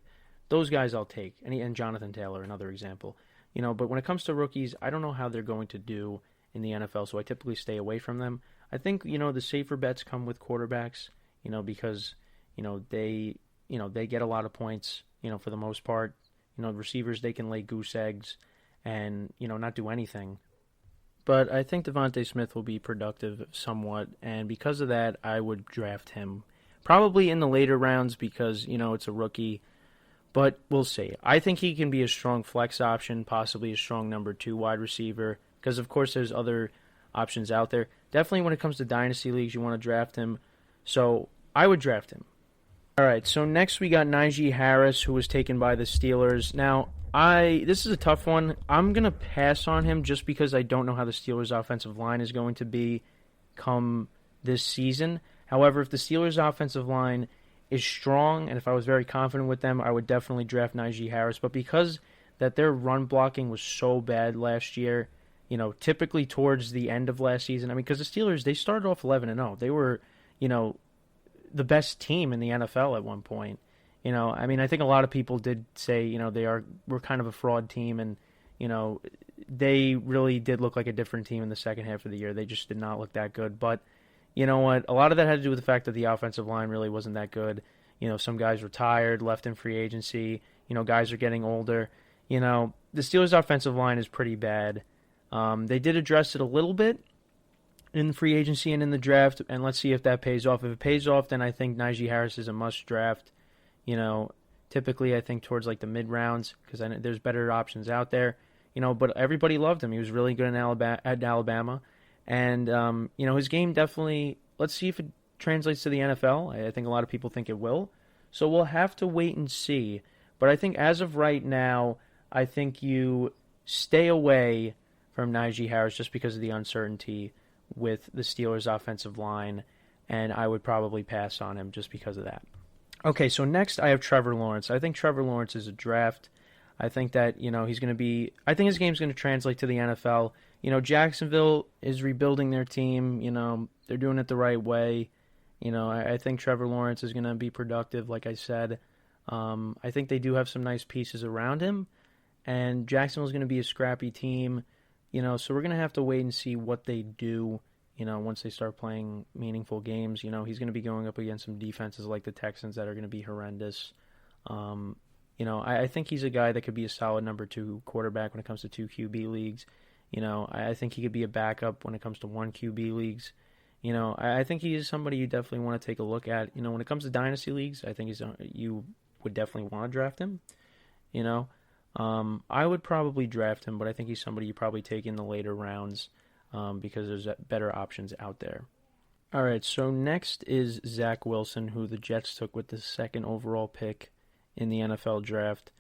[SPEAKER 2] those guys I'll take, and Jonathan Taylor, another example, you know, but when it comes to rookies, I don't know how they're going to do in the NFL, so I typically stay away from them. I think, you know, the safer bets come with quarterbacks, you know, because, you know, they get a lot of points, you know, for the most part. You know, receivers, they can lay goose eggs and, you know, not do anything. But I think Davonte Smith will be productive somewhat, and because of that, I would draft him. Probably in the later rounds because, you know, it's a rookie, but we'll see. I think he can be a strong flex option, possibly a strong number 2 wide receiver, because, of course, there's other options out there. Definitely when it comes to dynasty leagues, you want to draft him. So I would draft him. All right, so next we got Niji Harris, who was taken by the Steelers. Now, this is a tough one. I'm going to pass on him just because I don't know how the Steelers' offensive line is going to be come this season. However, if the Steelers' offensive line is strong, and if I was very confident with them, I would definitely draft Niji Harris. But because that their run blocking was so bad last year, you know, typically towards the end of last season. I mean, because the Steelers, they started off 11-0. They were, you know, the best team in the NFL at one point. You know, I mean, I think a lot of people did say, you know, were kind of a fraud team, and, you know, they really did look like a different team in the second half of the year. They just did not look that good. But, you know what, a lot of that had to do with the fact that the offensive line really wasn't that good. You know, some guys retired, left in free agency. You know, guys are getting older. You know, the Steelers' offensive line is pretty bad. They did address it a little bit in free agency and in the draft, and let's see if that pays off. If it pays off, then I think Niji Harris is a must-draft. You know, typically I think towards like the mid-rounds because there's better options out there. You know, but everybody loved him. He was really good at Alabama. And, you know, his game definitely, let's see if it translates to the NFL. I think a lot of people think it will. So we'll have to wait and see. But I think as of right now, I think you stay away from Niji Harris just because of the uncertainty with the Steelers' offensive line, and I would probably pass on him just because of that. Okay, so next I have Trevor Lawrence. I think Trevor Lawrence is a draft. I think that, you know, I think his game's going to translate to the NFL. You know, Jacksonville is rebuilding their team. You know, they're doing it the right way. You know, I think Trevor Lawrence is going to be productive, like I said. I think they do have some nice pieces around him, and Jacksonville's going to be a scrappy team. You know, so we're going to have to wait and see what they do, you know, once they start playing meaningful games. You know, he's going to be going up against some defenses like the Texans that are going to be horrendous. You know, I think he's a guy that could be a solid number 2 quarterback when it comes to 2 QB leagues. You know, I think he could be a backup when it comes to 1 QB leagues. You know, I think he is somebody you definitely want to take a look at. You know, when it comes to dynasty leagues, I think you would definitely want to draft him, you know. I would probably draft him, but I think he's somebody you probably take in the later rounds because there's better options out there. All right, so next is Zack Wilson, who the Jets took with the 2nd overall pick in the NFL draft.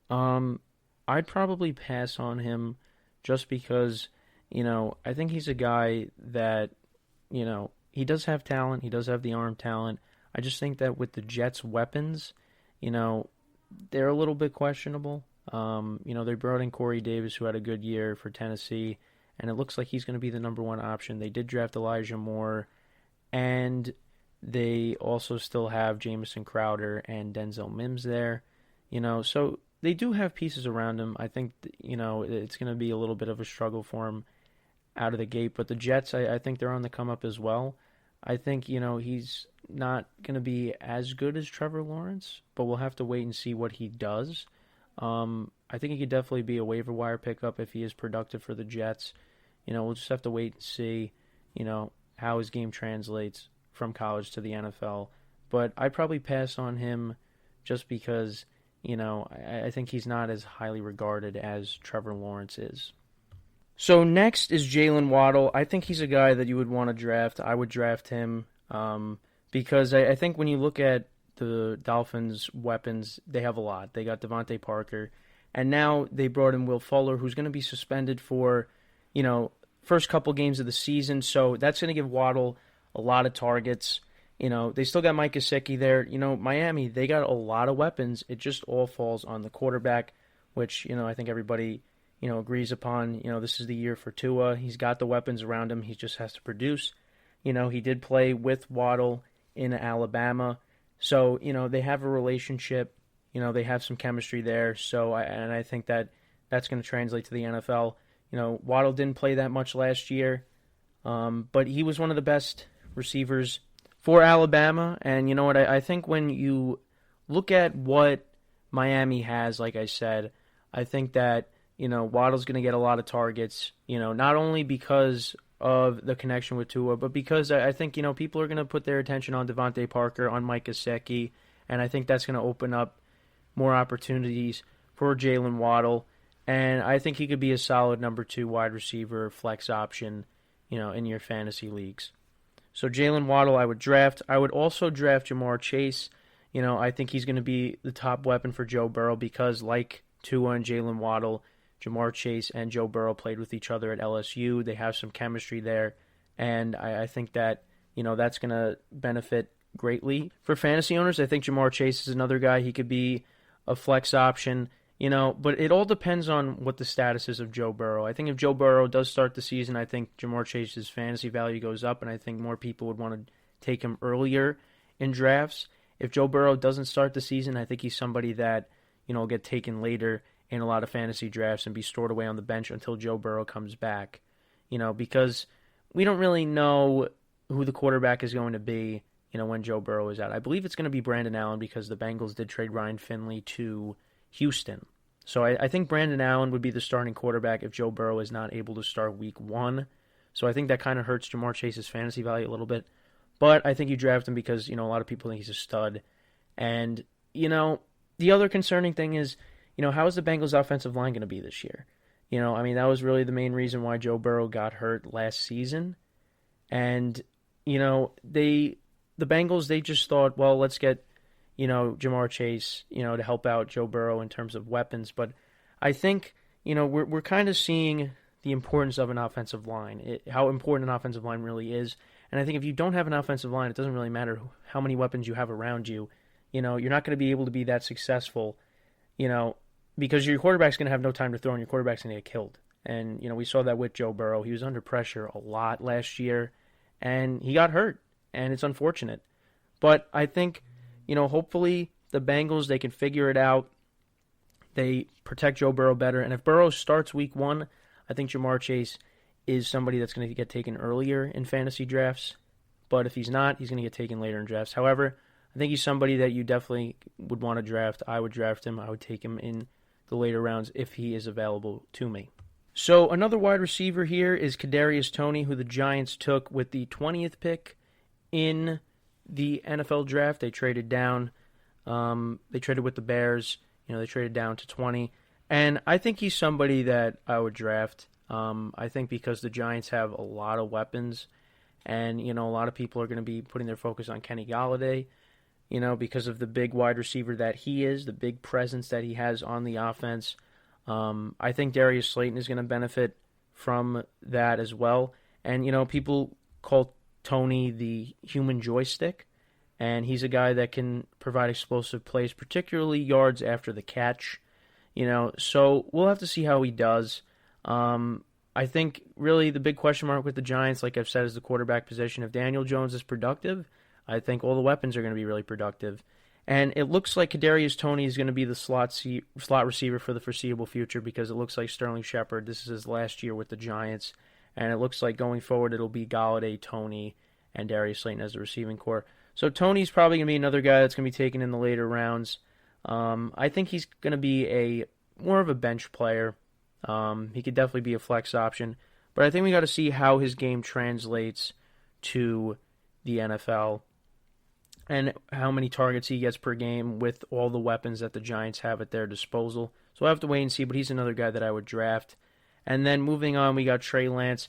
[SPEAKER 2] I'd probably pass on him just because, you know, I think he's a guy that, you know, he does have talent. He does have the arm talent. I just think that with the Jets' weapons, you know, they're a little bit questionable. You know, they brought in Corey Davis, who had a good year for Tennessee, and it looks like he's going to be the number 1 option. They did draft Elijah Moore, and They also still have Jamison Crowder and Denzel Mims there, so they do have pieces around him. I think, it's going to be a little bit of a struggle for him out of the gate, but the Jets, I think they're on the come up as well. I think, he's not going to be as good as Trevor Lawrence, but we'll have to wait and see what he does. I think he could definitely be a waiver wire pickup if he is productive for the Jets. We'll just have to wait and see, how his game translates from college to the NFL. But I'd probably pass on him just because, I think he's not as highly regarded as Trevor Lawrence is. So next is Jalen Waddle. I think he's a guy that you would want to draft. I would draft him because I think when you look at the Dolphins' weapons, they have a lot. They got Devontae Parker, and now they brought in Will Fuller, who's going to be suspended for, first couple games of the season. So that's going to give Waddle a lot of targets. They still got Mike Gesicki there. Miami, they got a lot of weapons. It just all falls on the quarterback, which, I think everybody agrees upon. This is the year for Tua. He's got the weapons around him. He just has to produce. He did play with Waddle in Alabama. So, they have a relationship. They have some chemistry there. So, I think that's going to translate to the NFL. Waddle didn't play that much last year, but he was one of the best receivers for Alabama. And you know what? I think when you look at what Miami has, like I said, I think that Waddle's going to get a lot of targets, not only because of the connection with Tua, but because I think, people are going to put their attention on Devontae Parker, on Mike Gesicki, and I think that's going to open up more opportunities for Jalen Waddle, and I think he could be a solid number 2 wide receiver flex option, in your fantasy leagues. So Jalen Waddle I would draft. I would also draft Jamar Chase. I think he's going to be the top weapon for Joe Burrow because like Tua and Jalen Waddle, Jamar Chase and Joe Burrow played with each other at LSU. They have some chemistry there, and I think that, that's going to benefit greatly. For fantasy owners, I think Jamar Chase is another guy. He could be a flex option, but it all depends on what the status is of Joe Burrow. I think if Joe Burrow does start the season, I think Jamar Chase's fantasy value goes up, and I think more people would want to take him earlier in drafts. If Joe Burrow doesn't start the season, I think he's somebody that, will get taken later in a lot of fantasy drafts and be stored away on the bench until Joe Burrow comes back, because we don't really know who the quarterback is going to be, when Joe Burrow is out. I believe it's going to be Brandon Allen because the Bengals did trade Ryan Finley to Houston. So I think Brandon Allen would be the starting quarterback if Joe Burrow is not able to start week 1. So I think that kind of hurts Jamar Chase's fantasy value a little bit. But I think you draft him because, a lot of people think he's a stud. And, the other concerning thing is, how is the Bengals' offensive line going to be this year? That was really the main reason why Joe Burrow got hurt last season. And, the Bengals, they just thought, well, let's get, Jamar Chase, to help out Joe Burrow in terms of weapons. But I think, we're kind of seeing the importance of an offensive line, how important an offensive line really is. And I think if you don't have an offensive line, it doesn't really matter how many weapons you have around you. You're not going to be able to be that successful, because your quarterback's going to have no time to throw and your quarterback's going to get killed. And, we saw that with Joe Burrow. He was under pressure a lot last year, and he got hurt, and it's unfortunate. But I think, hopefully the Bengals, they can figure it out. They protect Joe Burrow better. And if Burrow starts week 1, I think Jamar Chase is somebody that's going to get taken earlier in fantasy drafts. But if he's not, he's going to get taken later in drafts. However, I think he's somebody that you definitely would want to draft. I would draft him. I would take him in the later rounds if he is available to me. So another wide receiver here is Cadarius Tony, who the Giants took with the 20th pick in the NFL draft. They traded down. They traded with the Bears. They traded down to 20. And I think he's somebody that I would draft. I think because the Giants have a lot of weapons. And, a lot of people are going to be putting their focus on Kenny Golladay, because of the big wide receiver that he is, the big presence that he has on the offense. I think Darius Slayton is going to benefit from that as well. And, people call Tony the human joystick, and he's a guy that can provide explosive plays, particularly yards after the catch. So we'll have to see how he does. I think really the big question mark with the Giants, like I've said, is the quarterback position. If Daniel Jones is productive, I think all the weapons are going to be really productive. And it looks like Cadarius Tony is going to be the slot receiver for the foreseeable future, because it looks like Sterling Shepard, this is his last year with the Giants, and it looks like going forward it'll be Golladay, Tony, and Darius Slayton as the receiving core. So Tony's probably going to be another guy that's going to be taken in the later rounds. I think he's going to be more of a bench player. He could definitely be a flex option, but I think we got to see how his game translates to the NFL and how many targets he gets per game with all the weapons that the Giants have at their disposal. So I have to wait and see, but he's another guy that I would draft. And then moving on, we got Trey Lance.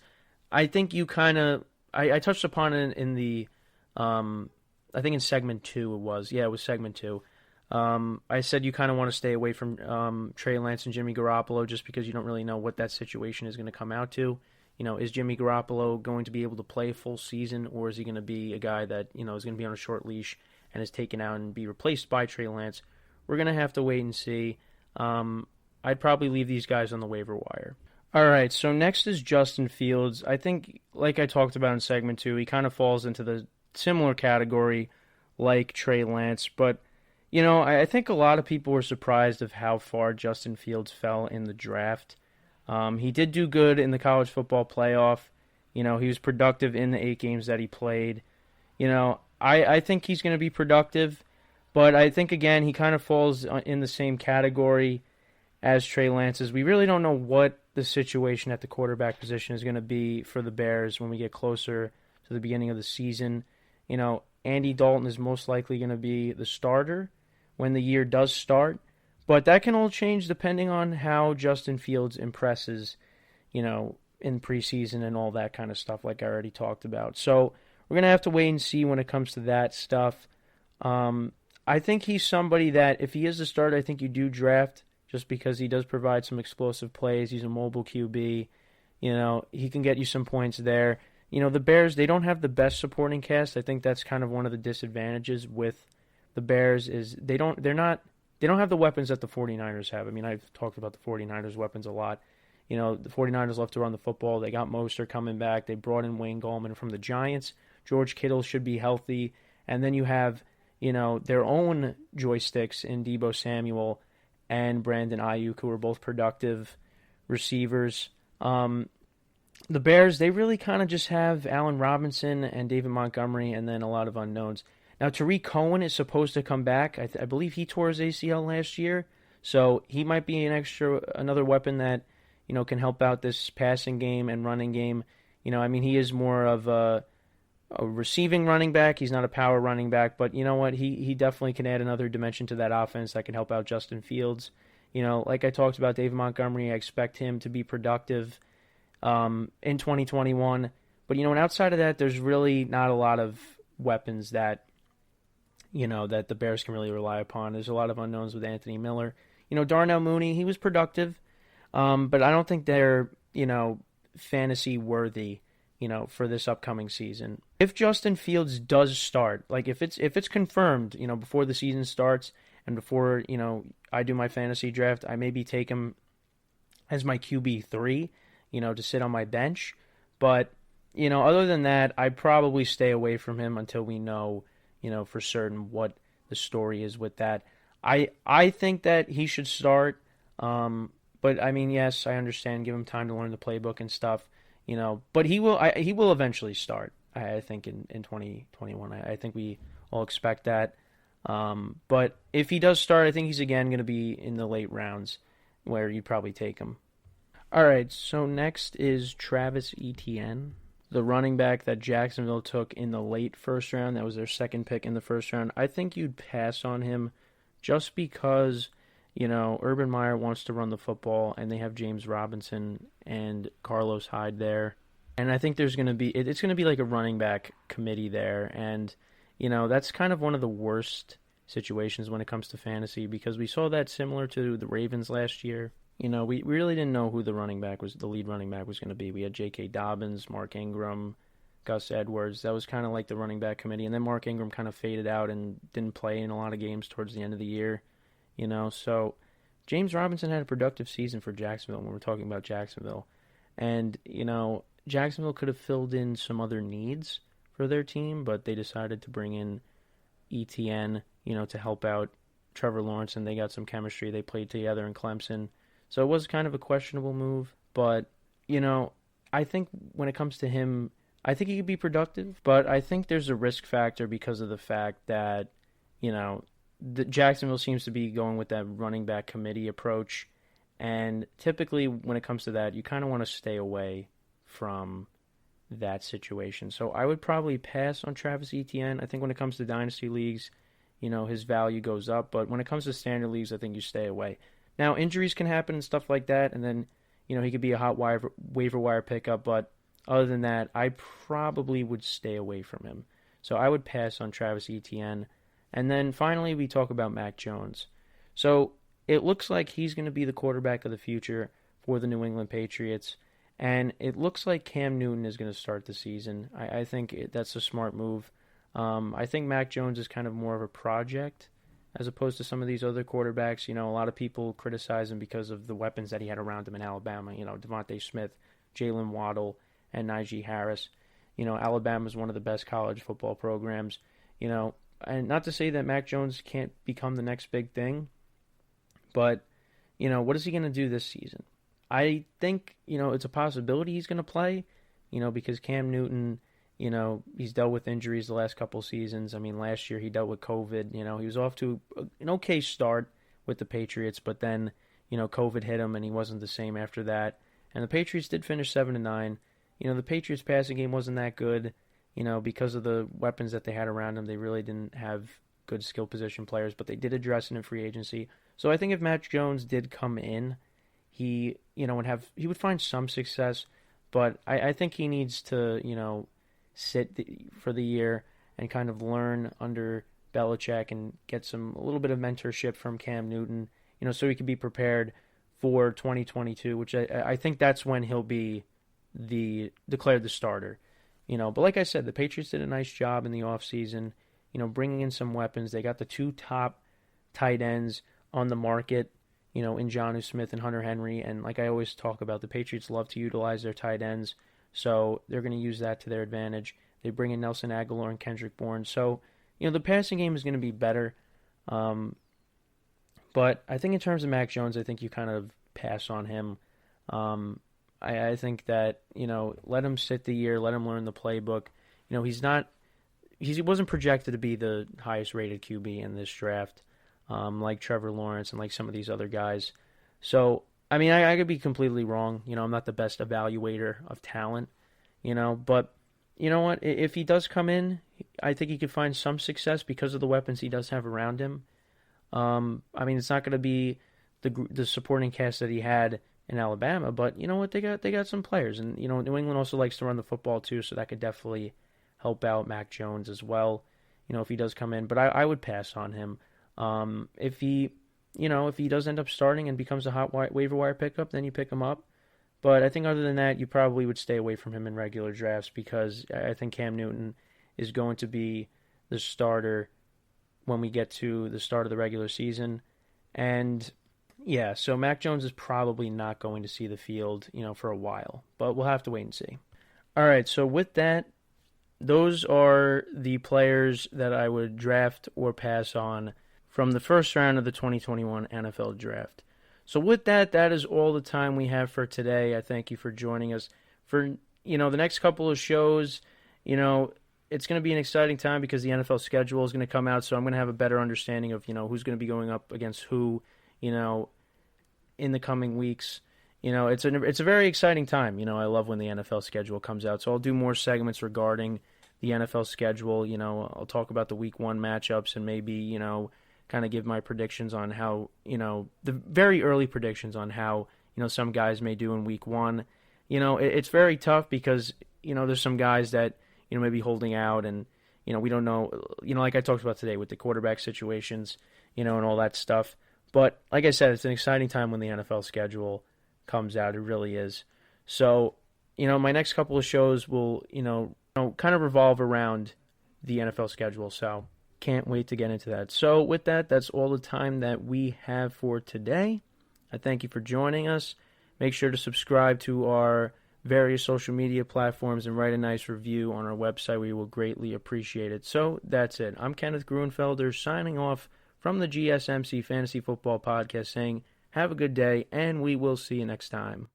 [SPEAKER 2] I think you kind of, I touched upon it in the, I think in segment 2 it was. Yeah, it was segment 2. I said you kind of want to stay away from Trey Lance and Jimmy Garoppolo just because you don't really know what that situation is going to come out to. Is Jimmy Garoppolo going to be able to play a full season, or is he going to be a guy that, is going to be on a short leash and is taken out and be replaced by Trey Lance? We're going to have to wait and see. I'd probably leave these guys on the waiver wire. All right, so next is Justin Fields. I think, like I talked about in segment 2, he kind of falls into the similar category like Trey Lance, but I think a lot of people were surprised of how far Justin Fields fell in the draft. He did do good in the college football playoff. He was productive in the 8 games that he played. I think he's going to be productive, but I think, again, he kind of falls in the same category as Trey Lance. We really don't know what the situation at the quarterback position is going to be for the Bears when we get closer to the beginning of the season. Andy Dalton is most likely going to be the starter when the year does start, but that can all change depending on how Justin Fields impresses, in preseason and all that kind of stuff like I already talked about. So we're going to have to wait and see when it comes to that stuff. I think he's somebody that if he is the starter, I think you do draft just because he does provide some explosive plays. He's a mobile QB. He can get you some points there. The Bears, they don't have the best supporting cast. I think that's kind of one of the disadvantages with the Bears is they don't have the weapons that the 49ers have. I mean, I've talked about the 49ers' weapons a lot. The 49ers love to run the football. They got Mostert coming back. They brought in Wayne Gallman from the Giants. George Kittle should be healthy. And then you have, their own joysticks in Deebo Samuel and Brandon Ayuk, who are both productive receivers. The Bears, they really kind of just have Allen Robinson and David Montgomery and then a lot of unknowns. Now, Tariq Cohen is supposed to come back. I believe he tore his ACL last year, so he might be another weapon that, can help out this passing game and running game. He is more of a receiving running back. He's not a power running back, but you know what? He definitely can add another dimension to that offense that can help out Justin Fields. Like I talked about David Montgomery, I expect him to be productive in 2021. But, and outside of that, there's really not a lot of weapons that that the Bears can really rely upon. There's a lot of unknowns with Anthony Miller. Darnell Mooney, he was productive, but I don't think they're, fantasy worthy, for this upcoming season. If Justin Fields does start, like if it's confirmed, before the season starts and before, I do my fantasy draft, I maybe take him as my QB3, to sit on my bench. But, other than that, I'd probably stay away from him until we know, for certain what the story is with that. I think that he should start, but yes, I understand. Give him time to learn the playbook and stuff, But he will eventually start. I think in 2021. I think we all expect that. But if he does start, I think he's again going to be in the late rounds, where you'd probably take him. All right, so next is Travis Etienne, the running back that Jacksonville took in the late first round. That was their second pick in the first round. I think you'd pass on him just because, Urban Meyer wants to run the football, and they have James Robinson and Carlos Hyde there. And I think it's going to be like a running back committee there. And, that's kind of one of the worst situations when it comes to fantasy, because we saw that similar to the Ravens last year. We really didn't know who the lead running back was going to be. We had J.K. Dobbins, Mark Ingram, Gus Edwards. That was kind of like the running back committee. And then Mark Ingram kind of faded out and didn't play in a lot of games towards the end of the year. So James Robinson had a productive season for Jacksonville when we're talking about Jacksonville. And, Jacksonville could have filled in some other needs for their team, but they decided to bring in ETN, to help out Trevor Lawrence, and they got some chemistry. They played together in Clemson. So it was kind of a questionable move, but, I think when it comes to him, I think he could be productive, but I think there's a risk factor because of the fact that, Jacksonville seems to be going with that running back committee approach, and typically when it comes to that, you kind of want to stay away from that situation. So I would probably pass on Travis Etienne. I think when it comes to dynasty leagues, his value goes up, but when it comes to standard leagues, I think you stay away. Now, injuries can happen and stuff like that, and then, he could be a hot waiver wire pickup, but other than that, I probably would stay away from him. So I would pass on Travis Etienne. And then finally, we talk about Mack Jones. So it looks like he's going to be the quarterback of the future for the New England Patriots. And it looks like Cam Newton is going to start the season. I think that's a smart move. I think Mack Jones is kind of more of a project as opposed to some of these other quarterbacks. A lot of people criticize him because of the weapons that he had around him in Alabama. Davonte Smith, Jalen Waddle, and Niji Harris. Alabama is one of the best college football programs. And not to say that Mack Jones can't become the next big thing, but, what is he going to do this season? I think, it's a possibility he's going to play, because Cam Newton, he's dealt with injuries the last couple seasons. I mean, last year he dealt with COVID. He was off to an okay start with the Patriots, but then, COVID hit him and he wasn't the same after that. And the Patriots did finish 7-9. The Patriots passing game wasn't that good, because of the weapons that they had around them. They really didn't have good skill position players, but they did address it in free agency. So I think if Mack Jones did come in, he would find some success, but I think he needs to, sit for the year and kind of learn under Belichick and get a little bit of mentorship from Cam Newton, so he can be prepared for 2022, which I think that's when he'll be declared the starter. But like I said, the Patriots did a nice job in the offseason, bringing in some weapons. They got the two top tight ends on the market, in Jonnu Smith and Hunter Henry. And like I always talk about, the Patriots love to utilize their tight ends, so they're going to use that to their advantage. They bring in Nelson Aguilar and Kendrick Bourne. So, the passing game is going to be better. But I think in terms of Mack Jones, I think you kind of pass on him. I think that, let him sit the year, let him learn the playbook. He wasn't projected to be the highest rated QB in this draft, like Trevor Lawrence and like some of these other guys. So, I mean, I could be completely wrong. I'm not the best evaluator of talent, but you know what? If he does come in, I think he could find some success because of the weapons he does have around him. I mean, it's not going to be the supporting cast that he had in Alabama, but you know what? They got some players, and New England also likes to run the football too, so that could definitely help out Mack Jones as well. If he does come in, but I would pass on him. If he does end up starting and becomes a hot waiver wire pickup, then you pick him up. But I think other than that, you probably would stay away from him in regular drafts because I think Cam Newton is going to be the starter when we get to the start of the regular season. And yeah, so Mack Jones is probably not going to see the field, for a while. But we'll have to wait and see. All right, so with that, those are the players that I would draft or pass on from the first round of the 2021 NFL Draft. So with that, that is all the time we have for today. I thank you for joining us. For, the next couple of shows, it's going to be an exciting time because the NFL schedule is going to come out, so I'm going to have a better understanding of, who's going to be going up against who, in the coming weeks. It's a very exciting time. I love when the NFL schedule comes out, so I'll do more segments regarding the NFL schedule. I'll talk about the Week 1 matchups and maybe, kind of give my predictions on how, the very early predictions on how, some guys may do in Week 1. It's very tough because, there's some guys that, may be holding out and, we don't know, like I talked about today with the quarterback situations, and all that stuff. But like I said, it's an exciting time when the NFL schedule comes out. It really is. So, my next couple of shows will, kind of revolve around the NFL schedule. So can't wait to get into that. So with that, that's all the time that we have for today. I thank you for joining us. Make sure to subscribe to our various social media platforms and write a nice review on our website. We will greatly appreciate it. So that's it. I'm Kenneth Gruenfelder signing off from the GSMC Fantasy Football Podcast saying have a good day, and we will see you next time.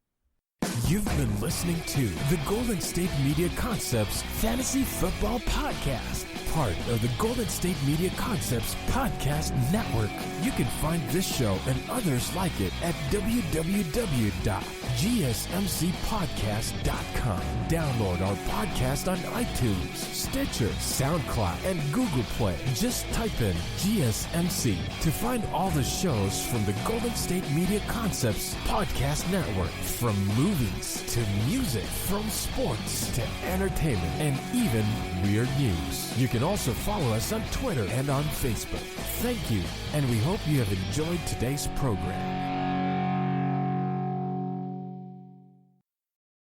[SPEAKER 1] You've been listening to the Golden State Media Concepts Fantasy Football Podcast, part of the Golden State Media Concepts Podcast Network. You can find this show and others like it at www.gsmcpodcast.com. Download our podcast on iTunes, Stitcher, SoundCloud, and Google Play. Just type in GSMC to find all the shows from the Golden State Media Concepts Podcast Network. From movies to music, from sports to entertainment, and even weird news. You can also follow us on Twitter and on Facebook. Thank you, and we hope you have enjoyed today's program.